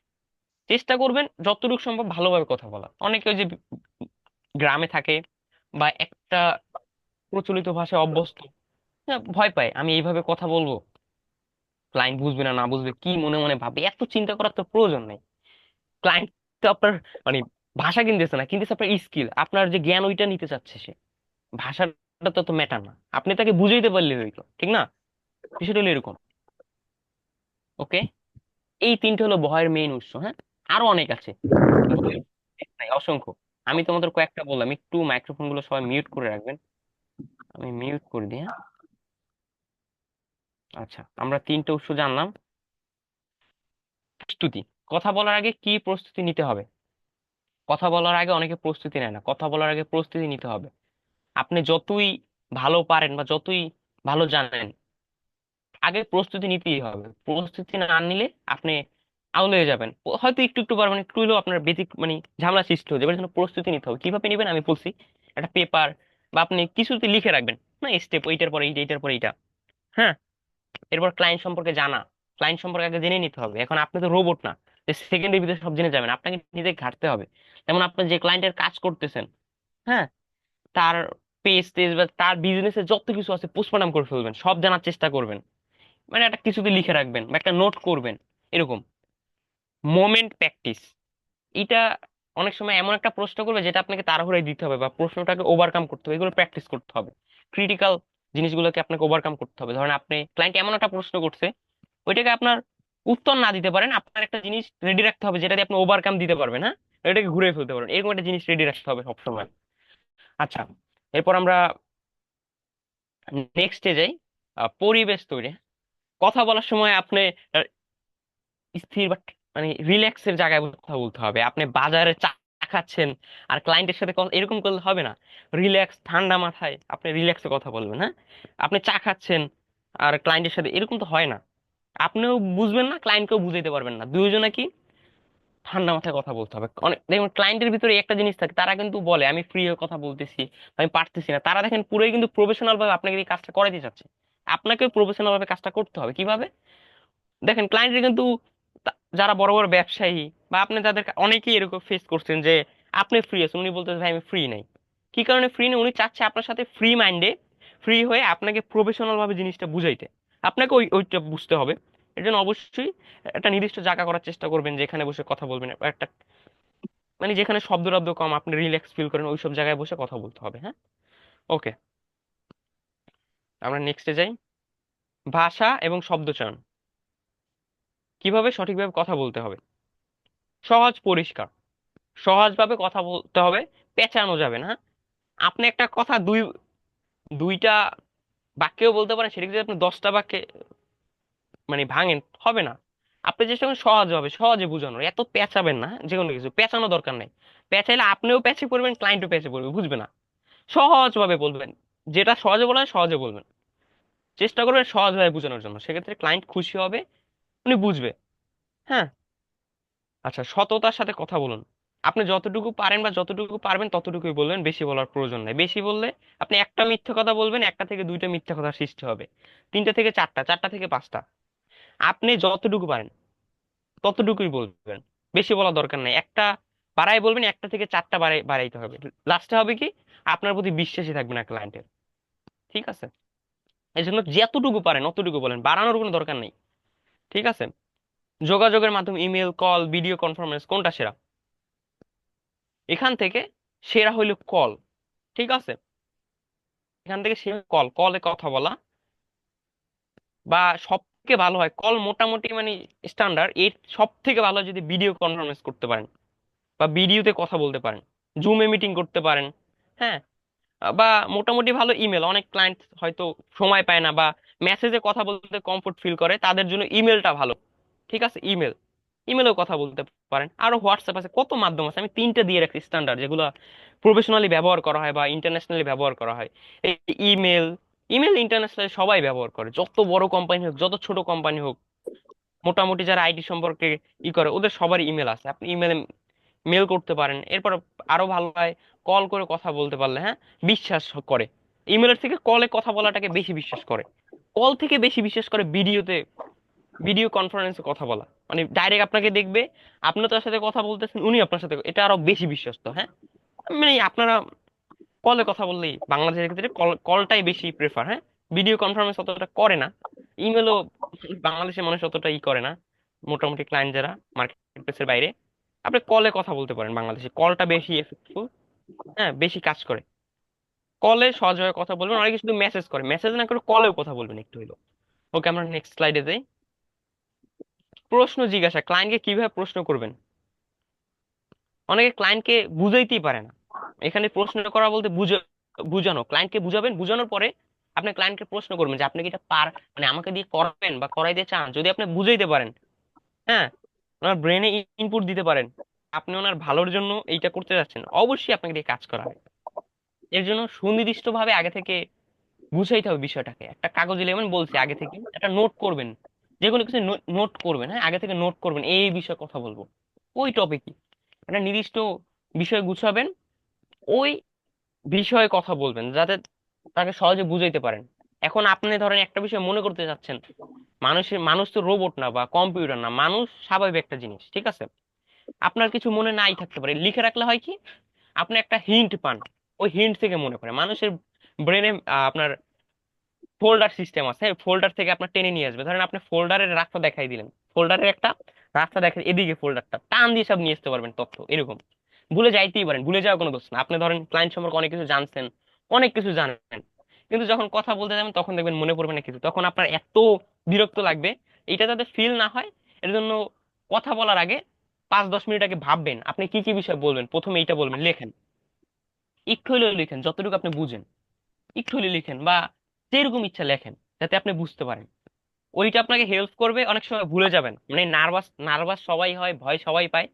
চেষ্টা করবেন যতটুকু সম্ভব ভালোভাবে কথা বলা। অনেকে ওই যে গ্রামে থাকে বা একটা প্রচলিত ভাষায় অভ্যস্ত, হ্যাঁ, ভয় পায় আমি এইভাবে কথা বলবো ক্লায়েন্ট বুঝবে না, না বুঝবে কি মনে মনে ভাবে, এত চিন্তা করার তো প্রয়োজন নেই। ক্লায়েন্ট তো আপনার মানে ভাষা কিনতেছে না, কিনতেছে আপনার স্কিল, আপনার যে জ্ঞান ওইটা নিতে চাচ্ছে সে, ভাষাটা তো ম্যাটার না, আপনি তাকে বুঝাইতে পারলে হইলো, ঠিক না? বিষয়টা হলো এরকম। ওকে, এই তিনটে হলো ভয়ের মেইন উৎস। হ্যাঁ, আরো অনেক আছে, ভয়ের নাই অসংখ্য। আমি তোমাদের কয়েকটা বললাম, একটু মাইক্রোফোন গুলো সবাই মিউট করে রাখবেন, আমি মিউট করে দিই, হ্যাঁ। আচ্ছা, আমরা তিনটে উৎস জানলাম। প্রস্তুতি। কথা বলার আগে কি প্রস্তুতি নিতে হবে? কথা বলার আগে অনেকে প্রস্তুতি নেয় না, কথা বলার আগে প্রস্তুতি নিতে হবে। আপনি যতই ভালো পারেন বা যতই ভালো জানেন, আগে প্রস্তুতি নিতেই হবে। প্রস্তুতি না নিলে আপনি আউলে হয়ে যাবেন। হয়তো একটু একটু পারবেন, একটু হলেও আপনার বেদিক মানে ঝামেলা সৃষ্টি হয়ে যাবে। এর জন্য প্রস্তুতি নিতে হবে। কিভাবে নেবেন আমি বলছি। একটা পেপার বা আপনি কিছুতে লিখে রাখবেন, না স্টেপ এইটার পরে এইটা, এইটার পরে এইটা। হ্যাঁ। এরপর ক্লায়েন্ট সম্পর্কে জানা। ক্লায়েন্ট সম্পর্কে আগে জেনে নিতে হবে। এখন আপনি তো রোবট না যে সেকেন্ডের ভিতরে সব জেনে যাবেন, আপনাকে নিজে ঘাটতে হবে। যেমন আপনি যে ক্লায়েন্টের কাজ করতেছেন, হ্যাঁ, তার পেজ টেজ বা তার বিজনেসে যত কিছু আছে পোস্টমর্টম করে ফেলবেন, সব জানার চেষ্টা করবেন। মানে একটা কিছুতে লিখে রাখবেন বা একটা নোট করবেন, এরকম। মোমেন্ট প্র্যাকটিস, এটা অনেক সময় এমন একটা প্রশ্ন করবে যেটা আপনাকে তাড়াহুড়ায় দিতে হবে বা প্রশ্নটাকে ওভারকাম করতে হবে, এগুলো প্র্যাকটিস করতে হবে। ক্রিটিক্যাল জিনিসগুলোকে আপনাকে ওভারকাম করতে হবে। ধরেন আপনি ক্লায়েন্ট এমন একটা প্রশ্ন করছে, ওইটাকে আপনার উত্তর না দিতে পারেন, আপনার একটা জিনিস রেডি রাখতে হবে যেটা দিয়ে আপনি ওভারকাম দিতে পারবেন, হ্যাঁ, এটাকে ঘুরে ফেলতে পারবেন, এরকম একটা জিনিস রেডি রাখতে হবে সবসময়। আচ্ছা, এরপর আমরা নেক্সটে যাই। পরিবেশ তৈরি। কথা বলার সময় আপনি স্থির বা মানে রিল্যাক্সের জায়গায় কথা বলতে হবে। আপনি বাজারে চা খাচ্ছেন আর ক্লায়েন্টের সাথে এরকম করলে হবে না। রিল্যাক্স ঠান্ডা মাথায় আপনি রিল্যাক্সে কথা বলবেন, হ্যাঁ। আপনি চা খাচ্ছেন আর ক্লায়েন্টের সাথে এরকম তো হয় না। আপনিও বুঝবেন না, ক্লায়েন্টকেও বুঝাইতে পারবেন না, দুইজনে কি ঠান্ডা মাথায় কথা বলতে হবে। অনেক দেখুন ক্লায়েন্টের ভিতরে একটা জিনিস থাকে, তারা কিন্তু বলে আমি ফ্রি হয়ে কথা বলতেছি, আমি পারতেছি না। তারা দেখেন পুরোই কিন্তু প্রফেশনাল ভাবে আপনাকে এই কাজটা করাতে চাচ্ছে। আপনাকে প্রফেশনাল ভাবে কাজটা করতে হবে। কিভাবে? দেখেন ক্লায়েন্টের কিন্তু যারা বড় বড় ব্যবসায়ী বা আপনি যাদের অনেকেই এরকম ফেস করছেন যে আপনি ফ্রি আছেন, উনি বলতেছে ভাই আমি ফ্রি নাই। কি কারণে ফ্রি নেই? উনি চাচ্ছে আপনার সাথে ফ্রি মাইন্ডে, ফ্রি হয়ে আপনাকে প্রফেশনাল ভাবে জিনিসটা বুঝাইতে। আপনাকে ওইটা বুঝতে হবে। এর জন্য অবশ্যই একটা নির্দিষ্ট জায়গা করার চেষ্টা করবেন যেখানে বসে কথা বলবেন। একটা মানে যেখানে শব্দ টব্দ কম, আপনি রিল্যাক্স ফিল করেন, ওইসব জায়গায় বসে কথা বলতে হবে, হ্যাঁ। ওকে, আমরা নেক্সটে যাই। ভাষা এবং শব্দচয়ন, কিভাবে সঠিকভাবে কথা বলতে হবে। সহজ পরিষ্কার সহজভাবে কথা বলতে হবে, পেঁচানো যাবে না। আপনি একটা কথা দুইটা বাক্যেও বলতে পারেন, সেটা যদি আপনি 10টা বাক্যে মানে ভাঙেন, হবে না। আপনি চেষ্টা করেন সহজভাবে সহজে বোঝানোর, এত পেঁচাবেন না। যে কোনো কিছু পেঁচানো দরকার নেই। পেঁচাইলে আপনিও পেঁচে পড়বেন, ক্লায়েন্টও পেঁচে পড়বে, বুঝবে না। সহজভাবে বলবেন, যেটা সহজে বলা হয় সহজে বলবেন। চেষ্টা করবেন সহজভাবে বোঝানোর জন্য, সেক্ষেত্রে ক্লায়েন্ট খুশি হবে, উনি বুঝবে। হ্যাঁ। আচ্ছা, সততার সাথে কথা বলুন। আপনি যতটুকু পারেন বা যতটুকু পারবেন ততটুকুই বলবেন, বেশি বলার প্রয়োজন নেই। বেশি বললে আপনি একটা মিথ্যে কথা বলবেন, একটা থেকে দুইটা মিথ্যে কথা সৃষ্টি হবে, তিনটা থেকে চারটা, চারটা থেকে পাঁচটা। আপনি যতটুকু পারেন ততটুকুই বলবেন, বেশি বলা দরকার নেই। একটা বাড়াই বলবেন, একটা থেকে চারটা বাড়াইতে হবে। লাস্টে হবে কি, আপনার প্রতি বিশ্বাসী থাকবে না ক্লায়েন্টের। ঠিক আছে? এই জন্য যতটুকু পারেন অতটুকু বলেন, বাড়ানোর কোনো দরকার নেই। ঠিক আছে? যোগাযোগের মাধ্যম ইমেল, কল, ভিডিও কনফারেন্স, কোনটা সেরা? এখান থেকে সেরা হইল কল। ঠিক আছে? এখান থেকে সেরা কল, কলে কথা বলা। বা সব থেকে ভালো হয় কল, মোটামুটি মানে স্ট্যান্ডার্ড। এর সব থেকে ভালো হয় যদি ভিডিও কনফারেন্স করতে পারেন বা ভিডিওতে কথা বলতে পারেন, জুমে মিটিং করতে পারেন। হ্যাঁ। বা মোটামুটি ভালো ইমেল। অনেক ক্লায়েন্ট হয়তো সময় পায় না বা মেসেজে কথা বলতে কমফোর্ট ফিল করে, তাদের জন্য ইমেলটা ভালো। ঠিক আছে? ইমেলেও কথা বলতে পারেন। আরো হোয়াটসঅ্যাপ আছে, কত মাধ্যম আছে। আমি তিনটা দিয়ে রাখছি স্ট্যান্ডার্ড, যেগুলো প্রফেশনালি ব্যবহার করা হয় বা ইন্টারন্যাশনালি ব্যবহার করা হয়। এই ইমেল, ইমেল ইন্টারন্যাশনালি সবাই ব্যবহার করে, যত বড় কোম্পানি হোক যত ছোট কোম্পানি হোক, মোটামুটি যারা আইটি সম্পর্কে করে ওদের সবারই ইমেল আছে, আপনি ইমেলে মেল করতে পারেন। এরপর আরো ভালো হয় কল করে কথা বলতে পারলে, হ্যাঁ, বিশ্বাস করে। ইমেলের থেকে কলে কথা বলাটাকে বেশি বিশ্বাস করে। কল থেকে বেশি বিশ্বাস করে ভিডিওতে, ভিডিও কনফারেন্সে কথা বলা। মানে ডাইরেক্ট আপনাকে দেখবে, আপনি তার সাথে কথা বলতেছেন, উনি আপনার সাথে, এটা আরো বেশি বিশ্বস্ত, হ্যাঁ। মানে আপনারা কলে কথা বললেই বাংলাদেশের ক্ষেত্রে কলটাই বেশি প্রেফার, হ্যাঁ। ভিডিও কনফারেন্স অতটা করে না। ইমেলও বাংলাদেশের মানুষ অতটা করে না, মোটামুটি ক্লায়েন্ট যারা মার্কেট প্লেসের বাইরে। আপনি কলে কথা বলতে পারেন, বাংলাদেশে কলটা বেশি এফেক্টফুল, হ্যাঁ, বেশি কাজ করে। কলে সহজভাবে কথা বলবেন, অনেকে শুধু মেসেজ করে, মেসেজ না করে কলেও কথা বলবেন একটু হইলো। ওকে, আমরা নেক্সট স্লাইডে যাই। প্রশ্ন জিজ্ঞাসা, ক্লায়েন্টকে কিভাবে প্রশ্ন করবেন। অনেকে ক্লায়েন্টকে বুঝাইতেই পারে না। এখানে প্রশ্ন করা বলতে বুঝানো, ক্লায়েন্টকে বুঝাবেন, বুঝানোর পরে আপনি ক্লায়েন্টকে প্রশ্ন করবেন যে আপনি কি এটা মানে আমাকে দিয়ে করাবেন বা করাইতে চান। যদি আপনি বুঝাইতে পারেন, হ্যাঁ, ওনার ব্রেনে ইনপুট দিতে পারেন, আপনি ওনার ভালোর জন্য এইটা করতে যাচ্ছেন, অবশ্যই আপনাকে দিয়ে কাজ করা হবে। এর জন্য সুনির্দিষ্ট ভাবে আগে থেকে গুছাইতে হবে বিষয়টাকে। একটা কাগজে যেমন বলছি, আগে থেকে একটা নোট করবেন, যে কোনো কিছু নোট করবেন। হ্যাঁ, আগে থেকে নোট করবেন এই বিষয়ে কথা বলবো, ওই টপিকই একটা নির্দিষ্ট বিষয় গুছাবেন, ওই বিষয়ে কথা বলবেন যাতে তাকে সহজে বুঝাইতে পারেন। এখন আপনি ধরেন একটা বিষয় মনে করতে চাচ্ছেন, মানুষ তো রোবট না বা কম্পিউটার না, মানুষ স্বাভাবিক একটা জিনিস, ঠিক আছে? আপনার কিছু মনে নাই থাকতে পারে, লিখে রাখলে হয় কি, আপনি একটা হিন্ট পান, ওই হিন্ট থেকে মনে করে মানুষের ব্রেনে আপনার ফোল্ডার সিস্টেম আছে, ফোল্ডার থেকে আপনার টেনে নিয়ে আসবে। ধরেন আপনি ফোল্ডারের রাস্তা দেখাই দিলেন, ফোল্ডারের একটা রাস্তা দেখাই, এদিকে ফোল্ডারটা টান দিয়ে সব নিয়ে আসতে পারবেন তথ্য। এরকম ভুলে যাইতেই পারেন, ভুলে যাওয়ার কোনো দোষ না। আপনি ধরেন ক্লায়েন্ট সম্পর্কে অনেক কিছু জানছেন, অনেক কিছু জানেন, কিন্তু যখন কথা বলতে যাবেন তখন দেখবেন মনে পড়বে না কিছু, তখন আপনার এত বিরক্ত লাগবে। এটা যাতে ফিল না হয়, এর জন্য কথা বলার আগে 5-10 মিনিট আগে ভাববেন আপনি কি কি বিষয় বলবেন, প্রথমে এইটা বলবেন, লেখেন, একটু হলেও লিখেন, যতটুকু আপনি বুঝেন একটু হলে লিখেন, বা যেরকম ইচ্ছা লেখেন, যাতে আপনি বুঝতে পারেন। ওইটা আপনাকে হেল্প করবে। অনেক সময় ভুলে যাবেন, মানে নার্ভাস নার্ভাস সবাই হয়, ভয় সবাই পায়,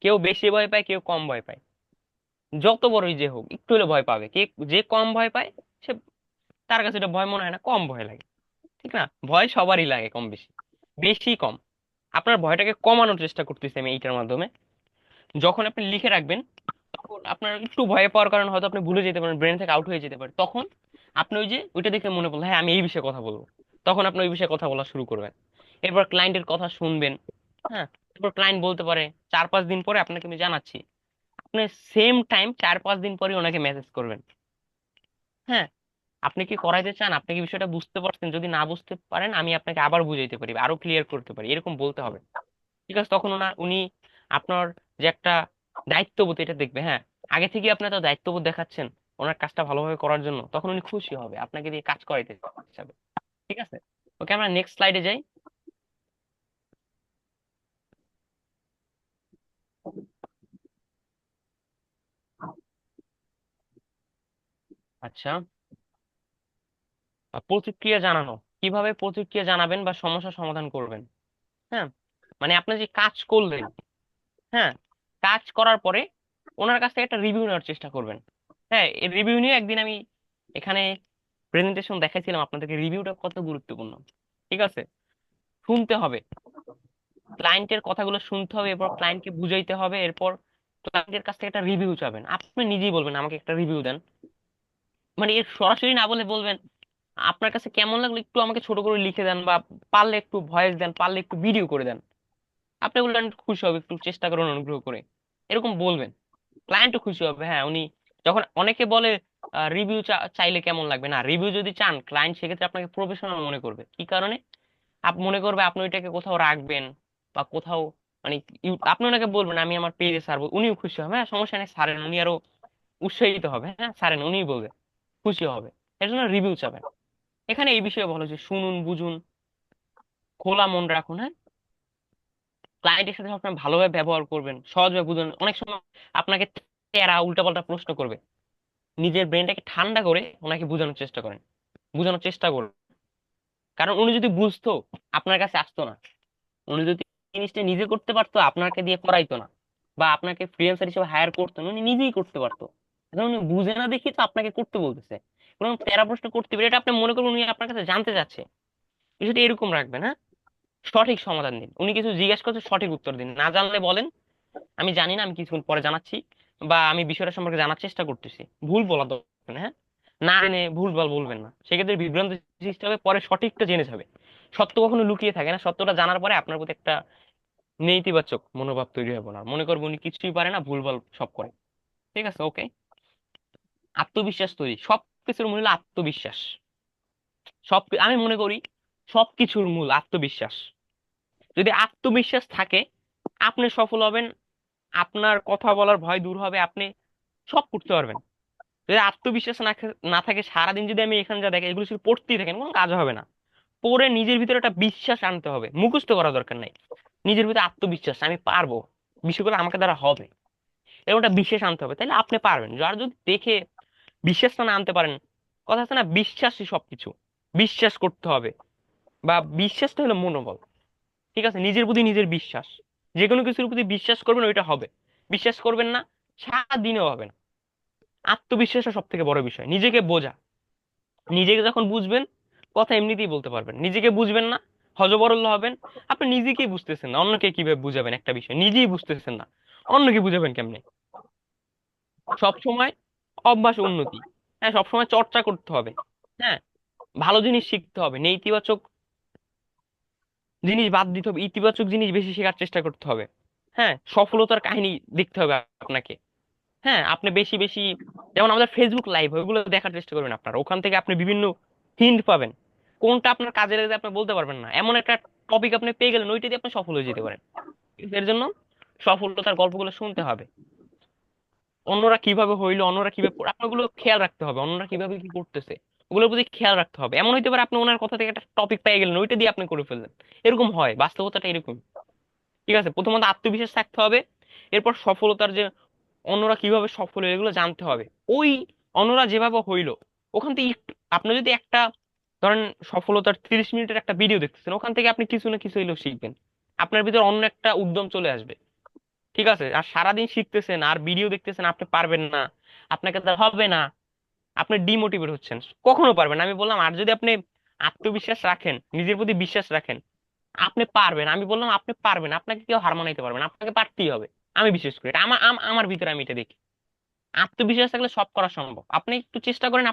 কেউ বেশি ভয় পায়, কেউ কম ভয় পায়। যত বড়ই যে হোক একটু হলে ভয় পাবে। যে কম ভয় পায়, সে, তার কাছে এটা ভয় মনে হয় না, কম ভয় লাগে, ঠিক না? ভয় সবারই লাগে কম বেশি, বেশি কম। আপনার ভয়টাকে কমানোর চেষ্টা করতেছি আমি এইটার মাধ্যমে। যখন আপনি লিখে রাখবেন, তখন আপনার একটু ভয় পাওয়ার কারণে হয়তো আপনি ভুলে যেতে পারেন, ব্রেন থেকে আউট হয়ে যেতে পারে, তখন আপনি ওই যে ওইটা দেখে মনে পড়লো, হ্যাঁ আমি এই বিষয়ে কথা বলবো, তখন আপনি ওই বিষয়ে কথা বলা শুরু করবেন। এরপর ক্লায়েন্টের কথা শুনবেন। হ্যাঁ, এরপর ক্লায়েন্ট বলতে পারে 4-5 দিন পরে আপনাকে আমি জানাচ্ছি, আপনি সেম টাইম 4-5 দিন পরে ওনাকে মেসেজ করবেন। হ্যাঁ, আপনি কি করাইতে চান, আপনি কি বিষয়টা বুঝতে পারছেন, যদি না বুঝতে পারেন আমি আপনাকে আবার বুঝাইতে পারি, আরো ক্লিয়ার করতে পারি, এরকম বলতে হবে। ঠিক আছে, তখন উনি আপনার যে একটা দায়িত্ববোধ এটা দেখবে। হ্যাঁ, আগে থেকে আপনি তো দায়িত্ববোধ দেখাচ্ছেন ওনার কাজটা ভালোভাবে করার জন্য, তখন উনি খুশি হবে, আপনাকে দিয়ে কাজ করাইতে চাবে। ঠিক আছে, ওকে, আমরা নেক্সট স্লাইডে যাই। আচ্ছা, প্রতিক্রিয়া জানানো, কিভাবে প্রতিক্রিয়া জানাবেন বা সমস্যা সমাধান করবেন। হ্যাঁ, মানে আপনি যে কাজ করলেন, হ্যাঁ, কাজ করার পরে ওনার কাছ থেকে একটা রিভিউ নেওয়ার চেষ্টা করবেন। হ্যাঁ, এই রিভিউ নিয়ে একদিন আমি এখানে প্রেজেন্টেশন দেখাইছিলাম আপনাদেরকে, রিভিউটা কত গুরুত্বপূর্ণ। ঠিক আছে, শুনতে হবে, ক্লায়েন্টের কথাগুলো শুনতে হবে, এরপর ক্লায়েন্টকে বুঝাইতে হবে, এরপর ক্লায়েন্টের কাছ থেকে একটা রিভিউ চাবেন। আপনি নিজেই বলবেন আমাকে একটা রিভিউ দেন, মানে এর সরাসরি না বলে বলবেন আপনার কাছে কেমন লাগলো একটু আমাকে ছোট করে লিখে দেন, বা পারলে একটু ভয়েস দেন, পারলে একটু ভিডিও করে দেন। আপনি বললেন একটু খুশি হবে, একটু চেষ্টা করুন অনুগ্রহ করে, এরকম বলবেন। ক্লায়েন্টও খুশি হবে। হ্যাঁ, উনি যখন অনেকে বলে রিভিউ চাইলে কেমন লাগবে, না রিভিউ যদি চান ক্লায়েন্ট সেক্ষেত্রে আপনাকে প্রফেশনাল মনে করবে। কি কারণে? মনে করবে আপনি ওইটাকে কোথাও রাখবেন, বা কোথাও, মানে আপনি ওনাকে বলবেন আমি আমার পেজে ছাড়বো, উনিও খুশি হবে, হ্যাঁ সমস্যা নেই ছাড়েন, উনি আরো উৎসাহিত হবে, হ্যাঁ ছাড়েন, উনিই বলবে, খুশি হবে। এর জন্য রিভিউ চাবেন। এখানে এই বিষয়ে বলা হচ্ছে শুনুন, বুঝুন, খোলা মন রাখুন। হ্যাঁ, ক্লায়েন্টের সাথে সবসময় ভালোভাবে ব্যবহার করবেন, সহজভাবে বুঝুন। অনেক সময় আপনাকে তেরা উল্টাপাল্টা প্রশ্ন করবে, নিজের ব্রেনটাকে ঠান্ডা করে ওনাকে বোঝানোর চেষ্টা করেন, বোঝানোর চেষ্টা করুন। কারণ উনি যদি বুঝতো আপনার কাছে আসতো না, উনি যদি জিনিসটা নিজে করতে পারতো আপনাকে দিয়ে করাইতো না, বা আপনাকে ফ্রিল্যান্সার হিসেবে হায়ার করতো না, উনি নিজেই করতে পারতো। এখন উনি বুঝে না দেখি তো আপনাকে করতে বলতেছে, কোনো তেরা প্রশ্ন করতে পারে, এটা আপনি মনে করুন উনি আপনার কাছে জানতে চাচ্ছে। বিষয়টা এরকম রাখবেন। হ্যাঁ, সঠিক সমাধান দিন, উনি কিছু জিজ্ঞেস করছে সঠিক উত্তর দিন, না জানলে বলেন আমি জানি না, আমি কিছুক্ষণ পরে জানাচ্ছি, বা আমি বিষয়টা সম্পর্কে জানার চেষ্টা করতেছি। ভুল বলা দরকার না। হ্যাঁ, না জেনে ভুল ভাল বলবেন না, সেক্ষেত্রে বিভ্রান্ত সৃষ্টি হবে, পরে সঠিকটা জেনে যাবে। সত্য কখনো লুকিয়ে থাকে না, সত্যটা জানার পরে আপনার প্রতি একটা নেতিবাচক মনোভাব তৈরি হবে না, মনে করবো উনি কিছুই পারে না, ভুলভাল সব করে। ঠিক আছে, ওকে। আত্মবিশ্বাস তৈরি, সবকিছুর মূল হলো আত্মবিশ্বাস। আমি মনে করি সবকিছুর মূল আত্মবিশ্বাস। যদি আত্মবিশ্বাস থাকে, আপনি সফল হবেন, আপনার কথা বলার ভয় দূর হবে, আপনি সব করতে পারবেন। যদি আত্মবিশ্বাস না থাকে, সারাদিন যদি আমি এখানে যা দেখি এগুলো শুধু পড়তেই থাকেন, কোনো কাজ হবে না। পড়ে নিজের ভিতরে একটা বিশ্বাস আনতে হবে, মুখস্থ করা দরকার নাই। নিজের ভিতরে আত্মবিশ্বাস, আমি পারবো, বিষয়গুলো আমাকে দ্বারা হবে, এরকম একটা বিশ্বাস আনতে হবে, তাহলে আপনি পারবেন। যারা যদি দেখে বিশ্বাসটা না আনতে পারেন, কথা আছে না, বিশ্বাসই সবকিছু, বিশ্বাস করতে হবে, বা বিশ্বাসটা হলো মনোবল। ঠিক আছে, নিজের প্রতি নিজের বিশ্বাস, যে কোনো কিছুর প্রতি বিশ্বাস করবেন, ওইটা হবে। বিশ্বাস করবেন না, সারা দিনেও হবে না। আত্মবিশ্বাসটা সব থেকে বড় বিষয়। নিজেকে বোঝা, নিজেকে যখন বুঝবেন, কথা এমনিতেই বলতে পারবেন। নিজেকে বুঝবেন না, হযবরল হবেন। আপনি নিজেকেই বুঝতেছেন না, অন্যকে কিভাবে বুঝাবেন একটা বিষয়? নিজেই বুঝতেছেন না, অন্যকে বুঝাবেন কেমনে? সব সময় অভ্যাস উন্নতি, হ্যাঁ, সব সময় চর্চা করতে হবে। হ্যাঁ, ভালো জিনিস শিখতে হবে, নেতিবাচক জিনিস বাদ দিতে হবে, ইতিবাচক জিনিস বেশি শেখার চেষ্টা করতে হবে। হ্যাঁ, সফলতার কাহিনী দেখতে হবে আপনাকে। হ্যাঁ, আপনি বেশি বেশি, যেমন আমাদের ফেসবুক লাইভ, ওইগুলো দেখার চেষ্টা করবেন আপনারা। ওখান থেকে আপনি বিভিন্ন হিন্ট পাবেন, কোনটা আপনার কাজে লাগবে আপনি বলতে পারবেন না, এমন একটা টপিক আপনি পেয়ে গেলেন, ওইটা দিয়ে আপনি সফল হয়ে যেতে পারেন। কিন্তু এর জন্য সফলতার গল্পগুলো শুনতে হবে। অন্যরা কিভাবে হইলো, অন্যরা কিভাবে আপনার ওগুলো খেয়াল রাখতে হবে, অন্যরা কিভাবে কি করতেছে ওগুলোর প্রতি খেয়াল রাখতে হবে। এমন হইতে পারে আপনি ওনার কথা থেকে একটা টপিক পেয়ে গেলেন, ওইটা দিয়ে আপনি করে ফেললেন। এরকম হয়, বাস্তবতাটা এরকম। ঠিক আছে, প্রথমত আত্মবিশ্বাস থাকতে হবে। এরপর সফলতার যে অন্যরা কিভাবে সফল হলো এগুলো জানতে হবে। ওই অন্যরা যেভাবে হইলো ওখান থেকে আপনি যদি একটা, ধরেন, সফলতার 30 মিনিটের একটা ভিডিও দেখতেছেন, ওখান থেকে আপনি কিছু না কিছু হইলেও শিখবেন। আপনার ভিতরে অন্য একটা উদ্যম চলে আসবে। ঠিক আছে, আর সারাদিন শিখতেছেন আর ভিডিও দেখতেছেন, আপনি পারবেন না, আপনাকে দ্বারা হবে না, আপনি ডিমোটিভেট হচ্ছেন, কখনো পারবেন না। আমি বললাম, আর যদি আপনি আত্মবিশ্বাস রাখেন, নিজের প্রতি বিশ্বাস রাখেন, আপনি পারবেন। আমি বললাম আপনি পারবেন, আপনাকে কেউ হার মানাইতে পারবেন না, আপনাকে পারতেই হবে। আমি বিশেষ করি এটা, আমার ভিতরে আমি এটা দেখি। আত্মবিশ্বাস থাকলে সব করা সম্ভব। আপনি একটু চেষ্টা করেন,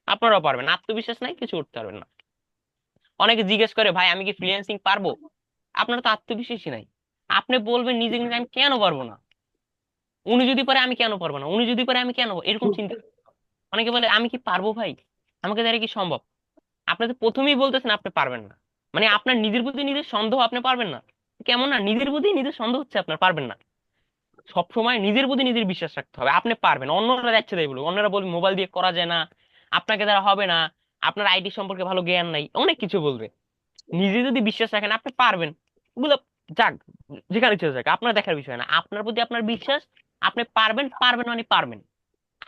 আপনারাও পারবেন। আত্মবিশ্বাস নাই, কিছু করতে পারবেন না। অনেকে জিজ্ঞেস করে, ভাই আমি কি ফ্রিল্যান্সিং পারবো? আপনার তো আত্মবিশ্বাসই নাই। আপনি বলবেন নিজে নিজে, আমি কেন পারবো না? উনি যদি পারে আমি কেন পারবো না? উনি যদি পারে আমি কেন, এরকম চিন্তা। অনেকে বলে, আমি কি পারবো ভাই, আমাকে দ্বারা কি সম্ভব? আপনি তো প্রথমেই বলতেছেন আপনি পারবেন না, মানে আপনার নিজের প্রতি নিজের সন্দেহ, আপনি পারবেন না। কেমন না, নিজের প্রতি নিজের সন্দেহ হচ্ছে, আপনার পারবেন না। সবসময় নিজের প্রতি নিজের বিশ্বাস রাখতে হবে, আপনি পারবেন। অন্যরা যাচ্ছে তাই বলুক, অন্যরা বলবে মোবাইল দিয়ে করা যায় না, আপনাকে দ্বারা হবে না, আপনার আইটি সম্পর্কে ভালো জ্ঞান নাই, অনেক কিছু বলবে। নিজে যদি বিশ্বাস রাখেন আপনি পারবেন, ওগুলো যাক, যেখানে ইচ্ছে যাক, আপনার দেখার বিষয় না। আপনার প্রতি আপনার বিশ্বাস, আপনি পারবেন, পারবেন মানে পারবেন।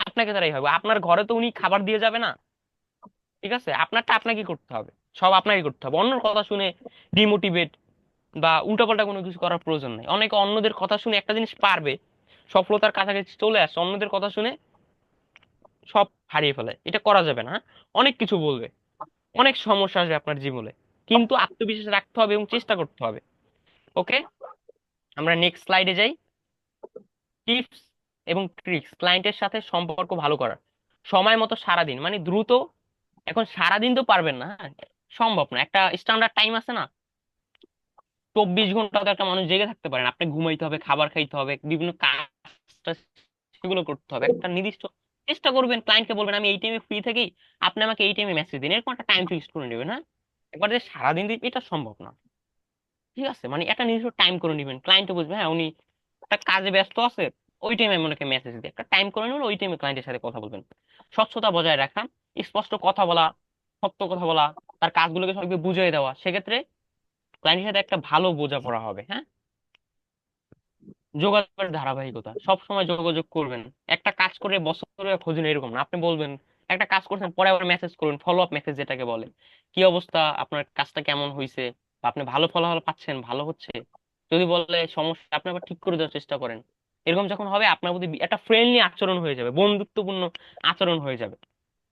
আপনাকে দ্বারাই হবে। আপনার ঘরে তো উনি খাবার দিয়ে যাবে না। ঠিক আছে, আপনারটা আপনাকে করতে হবে, সব আপনাকে করতে হবে। অন্যের কথা শুনে ডিমোটিভেট বা উল্টাপাল্টা কোনো কিছু করার প্রয়োজন নেই। অনেকে অন্যদের কথা শুনে একটা জিনিস পারবে, সফলতার কাছাকাছি চলে আসে, অন্যদের কথা শুনে সব হারিয়ে ফেলে। এটা করা যাবে না, হ্যাঁ? অনেক কিছু বলবে, অনেক সমস্যা আসবে আপনার জীবনে, কিন্তু আত্মবিশ্বাস রাখতে হবে এবং চেষ্টা করতে হবে। ওকে, আমরা নেক্সট স্লাইডে যাই। টিপস এবং ট্রিক্স ক্লায়েন্টের সাথে সম্পর্ক ভালো করার। সময় মতো সারাদিন, মানে দ্রুত। এখন সারাদিন তো পারবেন না, হ্যাঁ, সম্ভব না। একটা স্ট্যান্ডার্ড টাইম আছে না? 24 ঘন্টা তো একটা মানুষ জেগে থাকতে পারেন। আপনি ঘুমাইতে হবে, খাবার খাইতে হবে, বিভিন্ন কাজ টাজ সেগুলো করতে হবে। একটা নির্দিষ্ট চেষ্টা করবেন, ক্লায়েন্টকে বলবেন আমি এই টাইমে ফ্রি থাকি, আপনি আমাকে এই টাইমে মেসেজ দিন, এরকম একটা টাইম ফিক্স করে নেবেন। হ্যাঁ, একবার যে সারাদিন দিন এটা সম্ভব না। ঠিক আছে, মানে একটা নির্দিষ্ট টাইম করে নেবেন, ক্লায়েন্টও বুঝবে হ্যাঁ উনি একটা কাজে ব্যস্ত আছে, ওই টাইমে আমি ওনাকে মেসেজ দিই। একটা টাইম করে নেবেন, ওই টাইমে ক্লায়েন্টের সাথে কথা বলবেন। স্বচ্ছতা বজায় রাখা, স্পষ্ট কথা বলা, সত্য কথা বলা, তার কাজগুলোকে সবাইকে বুঝিয়ে দেওয়া, সেক্ষেত্রে ক্লায়েন্টের সাথে একটা ভালো বোঝাপড়া হবে। হ্যাঁ, যোগাযোগের ধারাবাহিকতা, সব সময় যোগাযোগ করবেন। একটা কাজ করে বছরে খোঁজেন এরকম না। আপনি বলবেন একটা কাজ করছেন, পরে আবার মেসেজ করুন, ফলো আপ মেসেজ যেটাকে বলে, কি অবস্থা, আপনার কাজটা কেমন হয়েছে, বা আপনি ভালো ফলাফল পাচ্ছেন, ভালো হচ্ছে। যদি বলে সমস্যা, আপনি আবার ঠিক করে দেওয়ার চেষ্টা করেন। এরকম যখন হবে, আপনার প্রতি একটা ফ্রেন্ডলি আচরণ হয়ে যাবে, বন্ধুত্বপূর্ণ আচরণ হয়ে যাবে।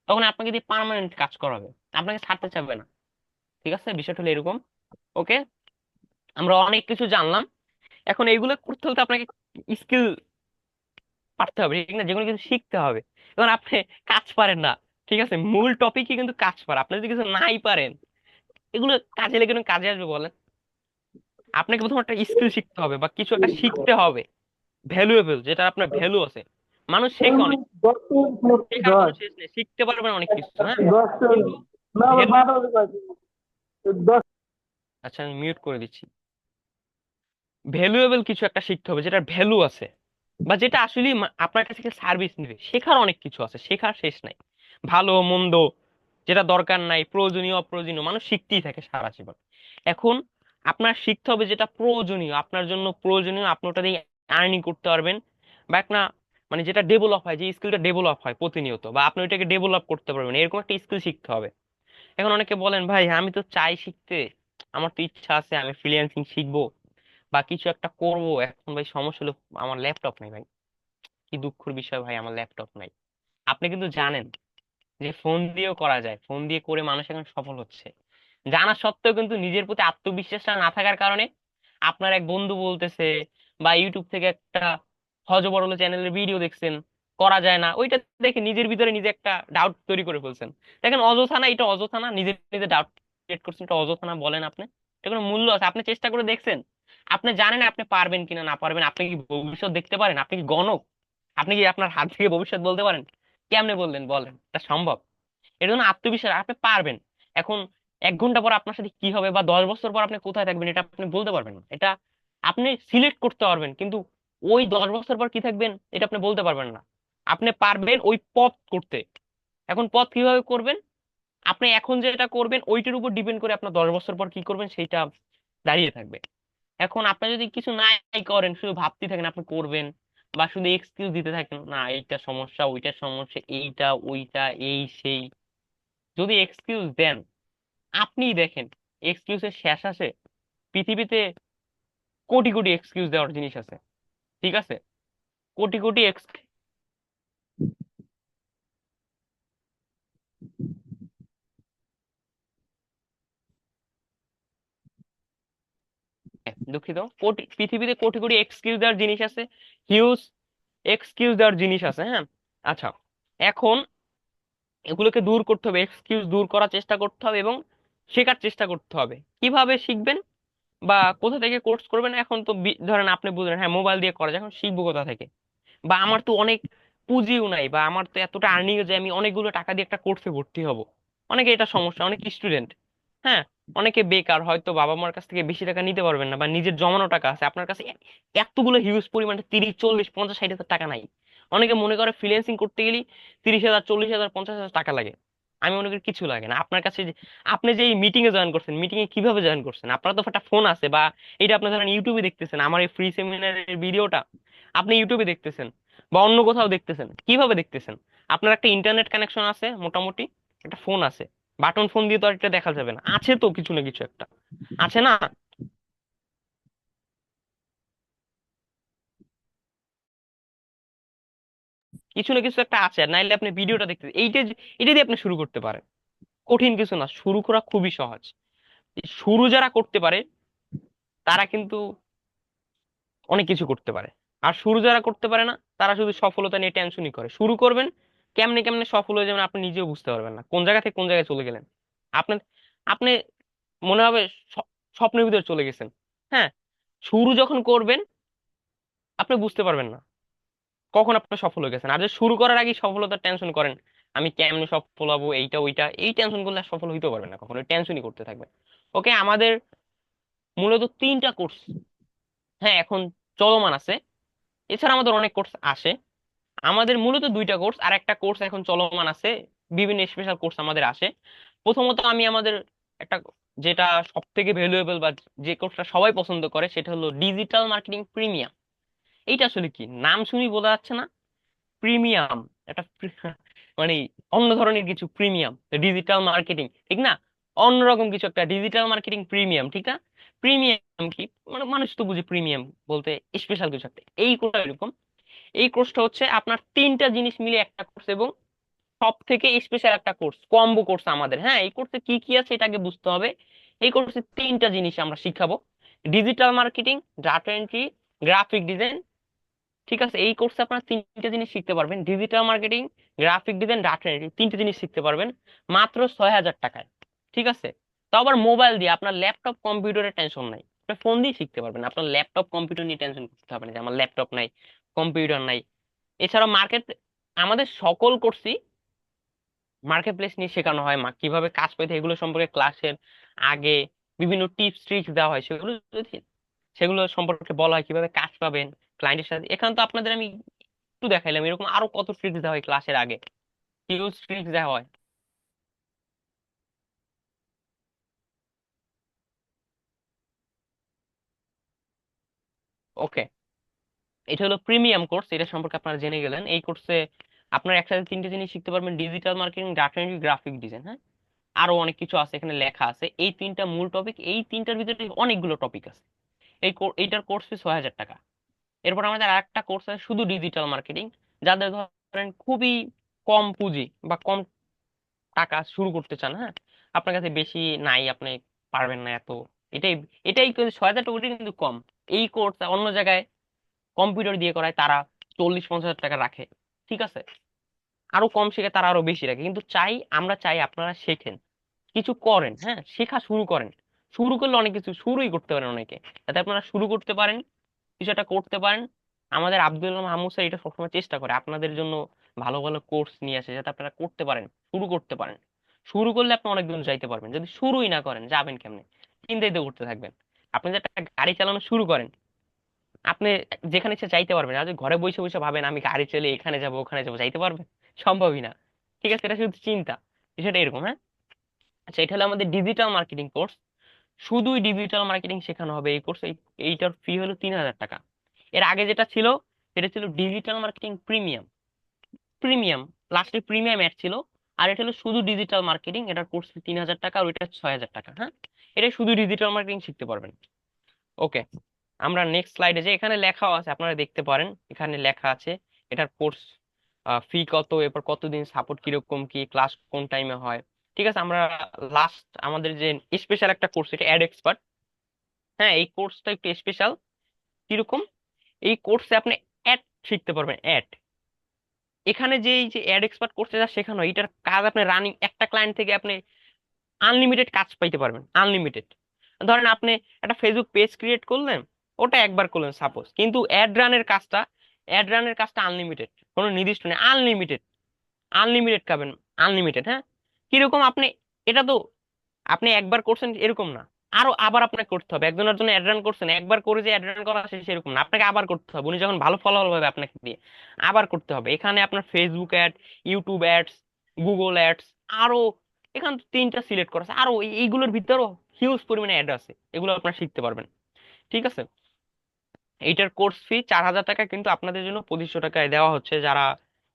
তখন আপনাকে দিয়ে পার্মানেন্ট কাজ করাবে, আপনাকে ছাড়তে চাইবে না। ঠিক আছে, বিষয়টা হলো এরকম। ওকে, আমরা অনেক কিছু জানলাম। এখন এইগুলো করতে হলে তো আপনাকে স্কিল পারতে হবে, ঠিক না? যেগুলো কিছু শিখতে হবে। এখন আপনি কাজ পারেন না, ঠিক আছে, মূল টপিকই কিন্তু কাজ পারা। আপনি যদি কিছু নাই পারেন, এগুলো কাজে লেগে কাজে আসবে বলেন? আপনাকে প্রথম একটা স্কিল শিখতে হবে বা কিছু একটা শিখতে হবে, ভ্যালুয়েবল, যেটা আপনার ভ্যালু আছে। মানুষ শেখে অনেক, শেখার কোনো শেষ নেই, শিখতে পারবেন অনেক কিছু, হ্যাঁ, কিন্তু ভ্যালু, আচ্ছা আমি মিউট করে দিচ্ছি। ভ্যালুয়েবল কিছু একটা শিখতে হবে, যেটার ভ্যালু আছে, বা যেটা আসলে আপনার কাছে থেকে সার্ভিস নেবে। শেখার অনেক কিছু আছে, শেখার শেষ নাই। ভালো মন্দ, যেটা দরকার নাই, প্রয়োজনীয় অপ্রয়োজনীয়, মানুষ শিখতেই থাকে সারা জীবন। এখন আপনার শিখতে হবে যেটা প্রয়োজনীয়, আপনার জন্য প্রয়োজনীয়, আপনি ওটা দিয়ে আর্নিং করতে পারবেন, বা একটা, মানে যেটা ডেভেলপ হয়, যে স্কিলটা ডেভেলপ হয় প্রতিনিয়ত, বা আপনি ওইটাকে ডেভেলপ করতে পারবেন, এরকম একটা স্কিল শিখতে হবে। এখন অনেকে বলেন, ভাই আমি তো চাই শিখতে, আমার তো ইচ্ছা আছে, আমি ফ্রিল্যান্সিং শিখবো, বা কিছু একটা করব, এখন ভাই সমস্যা হলো আমার ল্যাপটপ নেই ভাই। কি দুঃখের বিষয় ভাই, আমার ল্যাপটপ নাই। আপনি কিন্তু জানেন যে ফোন দিয়েও করা যায়, ফোন দিয়ে করে মানুষ এখন সফল হচ্ছে। জানা সত্ত্বেও কিন্তু নিজের প্রতি আত্মবিশ্বাসটা না থাকার কারণে আপনার এক বন্ধু বলতেছে বা ইউটিউব থেকে একটা হযবরল চ্যানেলের ভিডিও দেখছেন, করা যায় না, ওইটা দেখে নিজের ভিতরে নিজে একটা ডাউট তৈরি করে ফেলছেন। দেখেন অযথা না, এটা অযথা না, নিজে নিজে ডাউট ক্রিয়েট করছেন, এটা অযথা না বলেন আপনি? এটা কোনো মূল্য আছে? আপনি চেষ্টা করে দেখছেন? আপনি জানেন আপনি পারবেন কিনা না পারবেন? আপনি কি ভবিষ্যৎ দেখতে পারেন? আপনি কি গণক? আপনি কি আপনার হাত থেকে ভবিষ্যৎ বলতে পারেন? কেমনে বললেন বলেন? এটা সম্ভব? এর জন্য আত্মবিশ্বাস, আপনি পারবেন। এখন 1 ঘন্টা পর আপনার সাথে কি হবে বা 10 বছর পর আপনি কোথায় থাকবেন এটা আপনি বলতে পারবেন না। এটা আপনি সিলেক্ট করতে পারবেন, কিন্তু ওই 10 বছর পর কি থাকবেন এটা আপনি বলতে পারবেন না। আপনি পারবেন ওই পথ করতে। এখন পথ কিভাবে করবেন? আপনি এখন যেটা করবেন ওইটার উপর ডিপেন্ড করে আপনার 10 বছর পর কি করবেন সেইটা দাঁড়িয়ে থাকবে। এখন আপনি যদি কিছু নাই করেন, শুধু ভাবতে থাকেন আপনি করবেন, বা শুধু এক্সকিউজ দিতে থাকেন, না এইটা সমস্যা ওইটা সমস্যা এইটা ওইটা এই সেই, যদি এক্সকিউজ দেন, আপনিই দেখেন এক্সকিউজের শেষ আসে। পৃথিবীতে কোটি কোটি এক্সকিউজ দেওয়ার জিনিস আছে, ঠিক আছে? কোটি কোটি দুঃখিত, পৃথিবীতে কোটি কোটি এক্সকিউজ দেওয়ার জিনিস আছে, হিউজ এক্সকিউজ দেওয়ার জিনিস আছে, হ্যাঁ। আচ্ছা, এখন এগুলোকে দূর করতে হবে, এক্সকিউজ দূর করার চেষ্টা করতে হবে এবং শেখার চেষ্টা করতে হবে। কিভাবে শিখবেন বা কোথা থেকে কোর্স করবেন? এখন তো ধরেন আপনি বুঝলেন হ্যাঁ মোবাইল দিয়ে করা যায়, এখন শিখবো কোথা থেকে? বা আমার তো অনেক পুঁজিও নাই, বা আমার তো এতটা আর্নিং যে আমি অনেকগুলো টাকা দিয়ে একটা কোর্সে ভর্তি হব। অনেকে এটা সমস্যা, অনেক স্টুডেন্ট, হ্যাঁ, অনেকে বেকার, হয়তো বাবা মার কাছ থেকে বেশি টাকা নিতে পারবেন না, বা নিজের জমানো টাকা আছে, আপনার কাছে এতগুলো হিউজ পরিমাণে 30 40 50 60 হাজার টাকা নাই। অনেকে মনে করে ফ্রিল্যান্সিং করতে গেলে 30,000 40,000 50,000 টাকা লাগে। আমি মনে করি কিছু লাগে না। আপনার কাছে আপনি যে এই মিটিং এ জয়েন করছেন, মিটিং এ কিভাবে জয়েন করছেন? আপনার তো একটা ফোন আছে, বা এটা আপনি ধরেন ইউটিউবে দেখতেছেন, আমার এই ফ্রি সেমিনারের ভিডিওটা আপনি ইউটিউবে দেখতেছেন বা অন্য কোথাও দেখতেছেন, কিভাবে দেখতেছেন? আপনার একটা ইন্টারনেট কানেকশন আছে মোটামুটি, একটা ফোন আছে। বাটন ফোন দিয়ে তো আর এটা দেখা যাবে না, আছে তো কিছু না কিছু একটা, আছে না? কিছু না কিছু একটা আছে, আর নাইলে আপনি ভিডিওটা দেখতে এটা দিয়ে আপনি শুরু করতে পারেন। কঠিন কিছু না, শুরু করা খুবই সহজ। এই শুরু যারা করতে পারে তারা কিন্তু অনেক কিছু করতে পারে। আর শুরু যারা করতে পারে না তারা শুধু সফলতা নিয়ে টেনশনই করে। শুরু করবেন, কেমনে কেমনে সফল হয়ে যাবেন আপনি নিজেও বুঝতে পারবেন না, কোন জায়গা থেকে কোন জায়গায় চলে গেলেন। আপনার আপনি মনে হবে স- স্বপ্নের ভিতরে চলে গেছেন। হ্যাঁ, শুরু যখন করবেন আপনি বুঝতে পারবেন না কখন আপনি সফল হয়ে গেছেন। আর যদি শুরু করার আগে সফলতার টেনশন করেন, আমি কেমনে সফল হবো এইটা ওইটা, এই টেনশন করলে আর সফল হইতে পারবেন না, কখনো টেনশনই করতে থাকবেন। ওকে, আমাদের মূলত 3টা কোর্স, হ্যাঁ, এখন চলমান আছে। এছাড়া আমাদের অনেক কোর্স আসে। আমাদের মূলত 2টা কোর্স, আর একটা কোর্স এখন চলমান আছে। বিভিন্ন স্পেশাল কোর্স আমাদের আসে। প্রথমত আমি আমাদের একটা, যেটা সব থেকে ভ্যালুয়েবল বা যে কোর্সটা সবাই পছন্দ করে, সেটা হলো ডিজিটাল মার্কেটিং প্রিমিয়াম। এইটা আসলে কি, নাম শুনি বোঝা যাচ্ছে না? প্রিমিয়াম, একটা মানে অন্য ধরনের কিছু প্রিমিয়াম, ডিজিটাল মার্কেটিং, ঠিক না? অন্যরকম কিছু একটা ডিজিটাল মার্কেটিং প্রিমিয়াম, ঠিক না? প্রিমিয়াম কি মানে, মানুষ তো বুঝে প্রিমিয়াম বলতে স্পেশাল কিছু একটা, এই কোর্সটা এরকম। এই কোর্সটা হচ্ছে আপনার 3টা জিনিস মিলে একটা কোর্স, এবং সব থেকে স্পেশাল একটা কোর্স, কম্বো কোর্স আমাদের। হ্যাঁ, এই কোর্সে কি কি আছে এটাকে বুঝতে হবে। এই কোর্সে 3টা জিনিস আমরা শিখাবো: digital marketing, data entry, graphic design. ঠিক আছে, এই কোর্সে আপনারা 3টা জিনিস শিখতে পারবেন: digital marketing, graphic design, data entry, 3টে জিনিস শিখতে পারবেন মাত্র 6,000 টাকায়। ঠিক আছে, তো আবার মোবাইল দিয়ে, আপনার ল্যাপটপ কম্পিউটারের টেনশন নাই, আপনি ফোন দিয়ে শিখতে পারবেন। আপনার ল্যাপটপ কম্পিউটার নিয়ে টেনশন করতে হবে না যে আমার ল্যাপটপ নাই, কম্পিউটার নাই। এছাড়াও আমাদের সকল কোর্সই মার্কেট প্লেস নিয়ে শেখানো হয়, কিভাবে কাজ পেতে এগুলো সম্পর্কে ক্লাসের আগে বিভিন্ন টিপস ট্রিক্স দেওয়া হয়। সেগুলো সম্পর্কে বলা হয় কিভাবে কাজ পাবেন ক্লায়েন্টের সাথে। এখানে তো আপনাদের আমি একটু দেখাইলাম, এরকম আরো কত ট্রিক্স দেওয়া হয় ক্লাসের আগে, হিউজ ট্রিক্স দেওয়া হয়। ওকে, এটা হলো প্রিমিয়াম কোর্স, এটা সম্পর্কে আপনারা জেনে গেলেন। এই কোর্সে আপনার একসাথে 3টে জিনিস শিখতে পারবেন: digital marketing, data entry, graphic design. হ্যাঁ, আরো অনেক কিছু আছে এখানে লেখা আছে। এই 3টা মূল টপিক, এই 3টার ভিতরে অনেকগুলো টপিক আছে। এইটার কোর্স ফি 6,000 টাকা। এরপর আমাদের আরেকটা কোর্স আছে শুধু ডিজিটাল মার্কেটিং, যাদের ধরেন খুবই কম পুঁজি বা কম টাকা শুরু করতে চান, হ্যাঁ, আপনার কাছে বেশি নাই, আপনি পারবেন না এত, এটাই এটাই কিন্তু 6,000 টাকা, ওটাই কিন্তু কম। এই কোর্স অন্য জায়গায় কম্পিউটার দিয়ে করায়, তারা 40-50 হাজার টাকা রাখে, ঠিক আছে, আরো কম শিখে তারা আরো বেশি রাখে। কিন্তু আমরা চাই আপনারা শেখেন, কিছু করেন, হ্যাঁ, শেখা শুরু করেন। শুরু করলে অনেক কিছু শুরুই করতে পারেন অনেকে, যাতে আপনারা শুরু করতে পারেন, কিছু একটা করতে পারেন। আমাদের আব্দুল মাহমুদ স্যার এটা সবসময় চেষ্টা করে আপনাদের জন্য ভালো ভালো কোর্স নিয়ে আসে, যাতে আপনারা করতে পারেন, শুরু করতে পারেন। শুরু করলে আপনি অনেক দূর যাইতে পারবেন, যদি শুরুই না করেন যাবেন কেমনে? চিন্তাই তো করতে থাকবেন। আপনি যদি একটা গাড়ি চালানো শুরু করেন, আপনি যেখানে ইচ্ছা যাইতে পারবেন। আর যদি ঘরে বসে বসে ভাবেন আমি গাড়ি চালিয়ে এখানে যাব ওখানে যাব, যাইতে পারবেন? সম্ভবই না। ঠিক আছে, এটা শুধু চিন্তা, বিষয়টা এরকম, হ্যাঁ। আচ্ছা, এটা হলো আমাদের ডিজিটাল মার্কেটিং কোর্স। শুধুই ডিজিটাল মার্কেটিং শেখানো হবে এই কোর্স। এইটার ফি হলো 3,000 টাকা। এর আগে যেটা ছিল সেটা ছিল ডিজিটাল মার্কেটিং প্রিমিয়াম। প্রিমিয়াম, লাস্টে প্রিমিয়াম অ্যাড ছিল। আর এটা হলো শুধু ডিজিটাল মার্কেটিং, এটার কোর্স ফি 3,000 টাকা, আর ওইটা 6,000 টাকা, হ্যাঁ। এটা শুধু ডিজিটাল মার্কেটিং শিখতে পারবেন। ওকে, আমরা নেক্সট স্লাইডে যে এখানে লেখাও আছে, আপনারা দেখতে পারেন, এখানে লেখা আছে এটার কোর্স ফি কত, এরপর কতদিন সাপোর্ট, কিরকম কি ক্লাস, কোন টাইমে হয়। ঠিক আছে, আমরা লাস্ট আমাদের যে স্পেশাল একটা কোর্স, এটা অ্যাড এক্সপার্ট। হ্যাঁ, এই কোর্সটা একটু স্পেশাল। কিরকম? এই কোর্সে আপনি অ্যাড শিখতে পারবেন, অ্যাড। এখানে যে এই যে অ্যাড এক্সপার্ট কোর্সে যা শেখানো হয়, এটার কাজ আপনি রানিং একটা ক্লায়েন্ট থেকে আপনি আনলিমিটেড কাজ পাইতে পারবেন, আনলিমিটেড। ধরেন আপনি একটা ফেসবুক পেজ ক্রিয়েট করলেন, ওটা একবার করলেন সাপোজ, কিন্তু অ্যাড রানের কাজটা আনলিমিটেড, কোনো নির্দিষ্ট নেই, আনলিমিটেড। আনলিমিটেড পাবেন, আনলিমিটেড, হ্যাঁ। কিরকম আপনি, এটা তো আপনি একবার করছেন এরকম না, আরো আবার আপনাকে করতে হবে। একজনের জন্য অ্যাড রান করছেন, একবার করে যে অ্যাড রান করা শেষ সেরকম না, আপনাকে আবার করতে হবে। উনি যখন ভালো ফলাফল পাবে আপনাকে দিয়ে, আবার করতে হবে। এখানে আপনার Facebook ad, YouTube ads, Google ads, আরো এখানে তো 3টা সিলেক্ট করা আছে, আরো এইগুলোর ভিতরেও হিউজ পরিমাণে অ্যাড আছে, এগুলো আপনারা শিখতে পারবেন। ঠিক আছে, এইটার কোর্স ফি 4,000 টাকা, কিন্তু আপনাদের জন্য 2,500 টাকায় দেওয়া হচ্ছে, যারা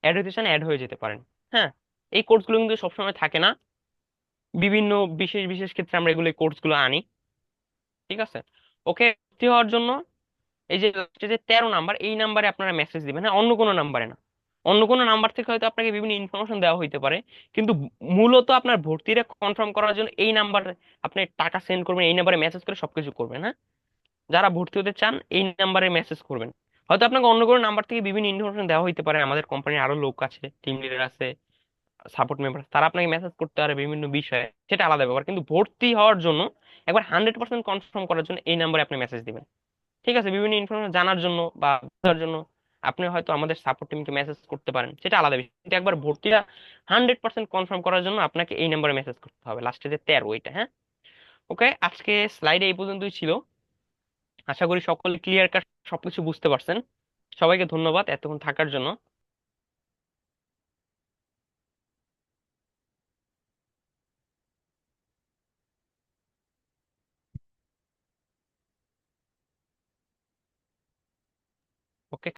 অ্যাড হইতে চান অ্যাড হয়ে যেতে পারেন। হ্যাঁ, এই কোর্সগুলো কিন্তু সবসময় থাকে না, বিভিন্ন বিশেষ বিশেষ ক্ষেত্রে আমরা এগুলো কোর্সগুলো আনি। ঠিক আছে, ওকে। ভর্তি হওয়ার জন্য এই যে লাস্টে যে 13 নাম্বার, এই নাম্বারে আপনারা মেসেজ দিবেন, হ্যাঁ, অন্য কোনো নাম্বারে না। অন্য কোনো নাম্বার থেকে হয়তো আপনাকে বিভিন্ন ইনফরমেশন দেওয়া হইতে পারে, কিন্তু মূলত আপনার ভর্তিটা কনফার্ম করার জন্য এই নাম্বারে আপনি টাকা সেন্ড করবেন, এই নাম্বারে মেসেজ করে সবকিছু করবেন, হ্যাঁ। যারা ভর্তি হতে চান এই নাম্বারে মেসেজ করবেন। হয়তো আপনাকে অন্য কোনো নাম্বার থেকে বিভিন্ন ইনফরমেশন দেওয়া হইতে পারে, আমাদের কোম্পানির আরো লোক আছে, টিম লিডার আছে, সাপোর্ট মেম্বার, তারা আপনাকে মেসেজ করতে পারে বিভিন্ন বিষয়ে, সেটা আলাদা ব্যাপার। কিন্তু ভর্তি হওয়ার জন্য একবার 100% কনফার্ম করার জন্য এই নাম্বারে আপনি মেসেজ দিবেন। ঠিক আছে, বিভিন্ন ইনফরমেশন জানার জন্য বা বোঝার জন্য আপনি হয়তো আমাদের সাপোর্ট টিমকে মেসেজ করতে পারেন, সেটা আলাদা বিষয়। কিন্তু একবার ভর্তিটা 100% কনফার্ম করার জন্য আপনাকে এই নাম্বারে মেসেজ করতে হবে, লাস্টে যে 13 ওইটা, হ্যাঁ। ওকে, আজকে স্লাইডে এই পর্যন্তই ছিল। আশা করি সকলে ক্লিয়ার কাট সবকিছু বুঝতে পারছেন। সবাইকে ধন্যবাদ এতক্ষণ থাকার জন্য। ওকে।